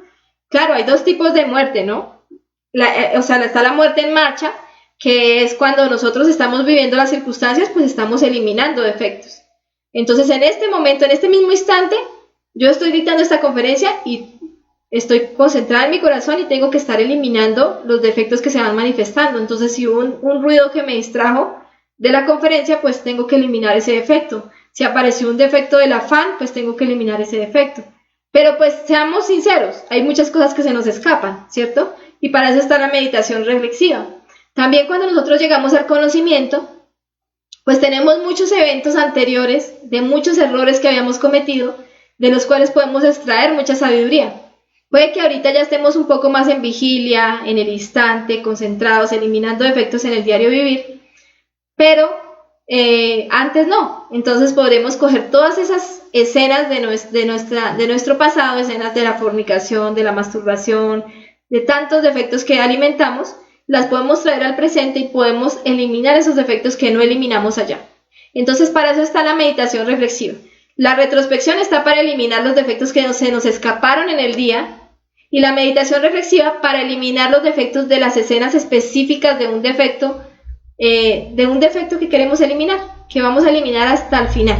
Speaker 2: Claro, hay dos tipos de muerte, ¿no? Está la muerte en marcha, que es cuando nosotros estamos viviendo las circunstancias, pues estamos eliminando defectos. Entonces, en este momento, en este mismo instante, yo estoy dictando esta conferencia y estoy concentrada en mi corazón y tengo que estar eliminando los defectos que se van manifestando. Entonces, si hubo un ruido que me distrajo de la conferencia, pues tengo que eliminar ese defecto. Si apareció un defecto del afán, pues tengo que eliminar ese defecto. Pero pues seamos sinceros, hay muchas cosas que se nos escapan, ¿cierto? Y para eso está la meditación reflexiva. También cuando nosotros llegamos al conocimiento, pues tenemos muchos eventos anteriores de muchos errores que habíamos cometido, de los cuales podemos extraer mucha sabiduría. Puede que ahorita ya estemos un poco más en vigilia, en el instante, concentrados, eliminando defectos en el diario vivir, pero antes no. Entonces podremos coger todas esas escenas de nuestro pasado, escenas de la fornicación, de la masturbación, de tantos defectos que alimentamos, las podemos traer al presente y podemos eliminar esos defectos que no eliminamos allá. Entonces para eso está la meditación reflexiva. La retrospección está para eliminar los defectos que se nos escaparon en el día y la meditación reflexiva para eliminar los defectos de las escenas específicas de un defecto que queremos eliminar, que vamos a eliminar hasta el final.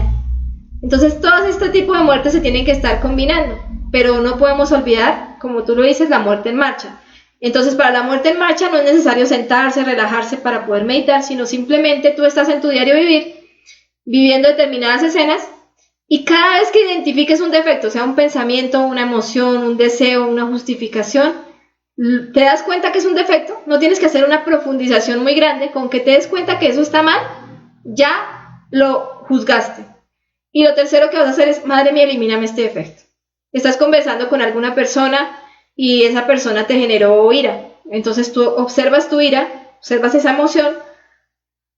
Speaker 2: Entonces todo este tipo de muertes se tienen que estar combinando, pero no podemos olvidar, como tú lo dices, la muerte en marcha. Entonces para la muerte en marcha no es necesario sentarse, relajarse para poder meditar, sino simplemente tú estás en tu diario vivir, viviendo determinadas escenas, y cada vez que identifiques un defecto, sea un pensamiento, una emoción, un deseo, una justificación, te das cuenta que es un defecto, no tienes que hacer una profundización muy grande, con que te des cuenta que eso está mal, ya lo juzgaste. Y lo tercero que vas a hacer es, madre mía, elimíname este defecto. Estás conversando con alguna persona y esa persona te generó ira, entonces tú observas tu ira, observas esa emoción,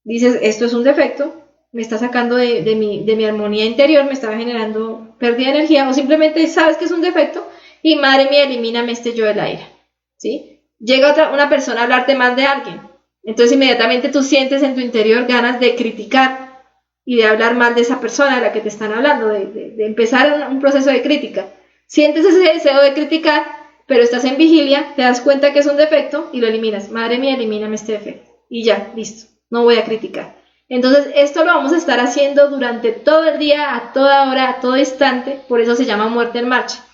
Speaker 2: dices, esto es un defecto, me está sacando de mi armonía interior, me está generando pérdida de energía, o simplemente sabes que es un defecto y madre mía, elimíname este yo de la ira, ¿sí? Llega una persona a hablarte mal de alguien, entonces inmediatamente tú sientes en tu interior ganas de criticar y de hablar mal de esa persona de la que te están hablando, de empezar un proceso de crítica. Sientes ese deseo de criticar, pero estás en vigilia, te das cuenta que es un defecto y lo eliminas. Madre mía, elimíname este defecto. Y ya, listo, no voy a criticar. Entonces esto lo vamos a estar haciendo durante todo el día, a toda hora, a todo instante, por eso se llama muerte en marcha.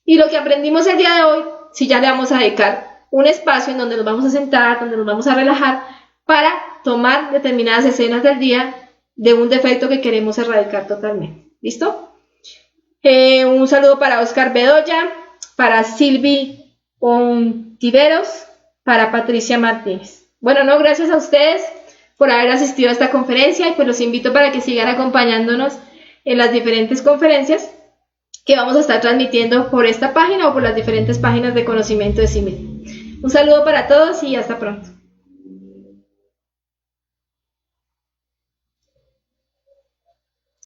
Speaker 2: Y lo que aprendimos el día de hoy, sí ya le vamos a dedicar un espacio en donde nos vamos a sentar, donde nos vamos a relajar, para tomar determinadas escenas del día de un defecto que queremos erradicar totalmente. ¿Listo? Un saludo para Oscar Bedoya, para Silvi Ontiveros, para Patricia Martínez. Bueno, no, gracias a ustedes por haber asistido a esta conferencia y pues los invito para que sigan acompañándonos en las diferentes conferencias que vamos a estar transmitiendo por esta página o por las diferentes páginas de conocimiento de sí mismo. Un saludo para todos y hasta pronto.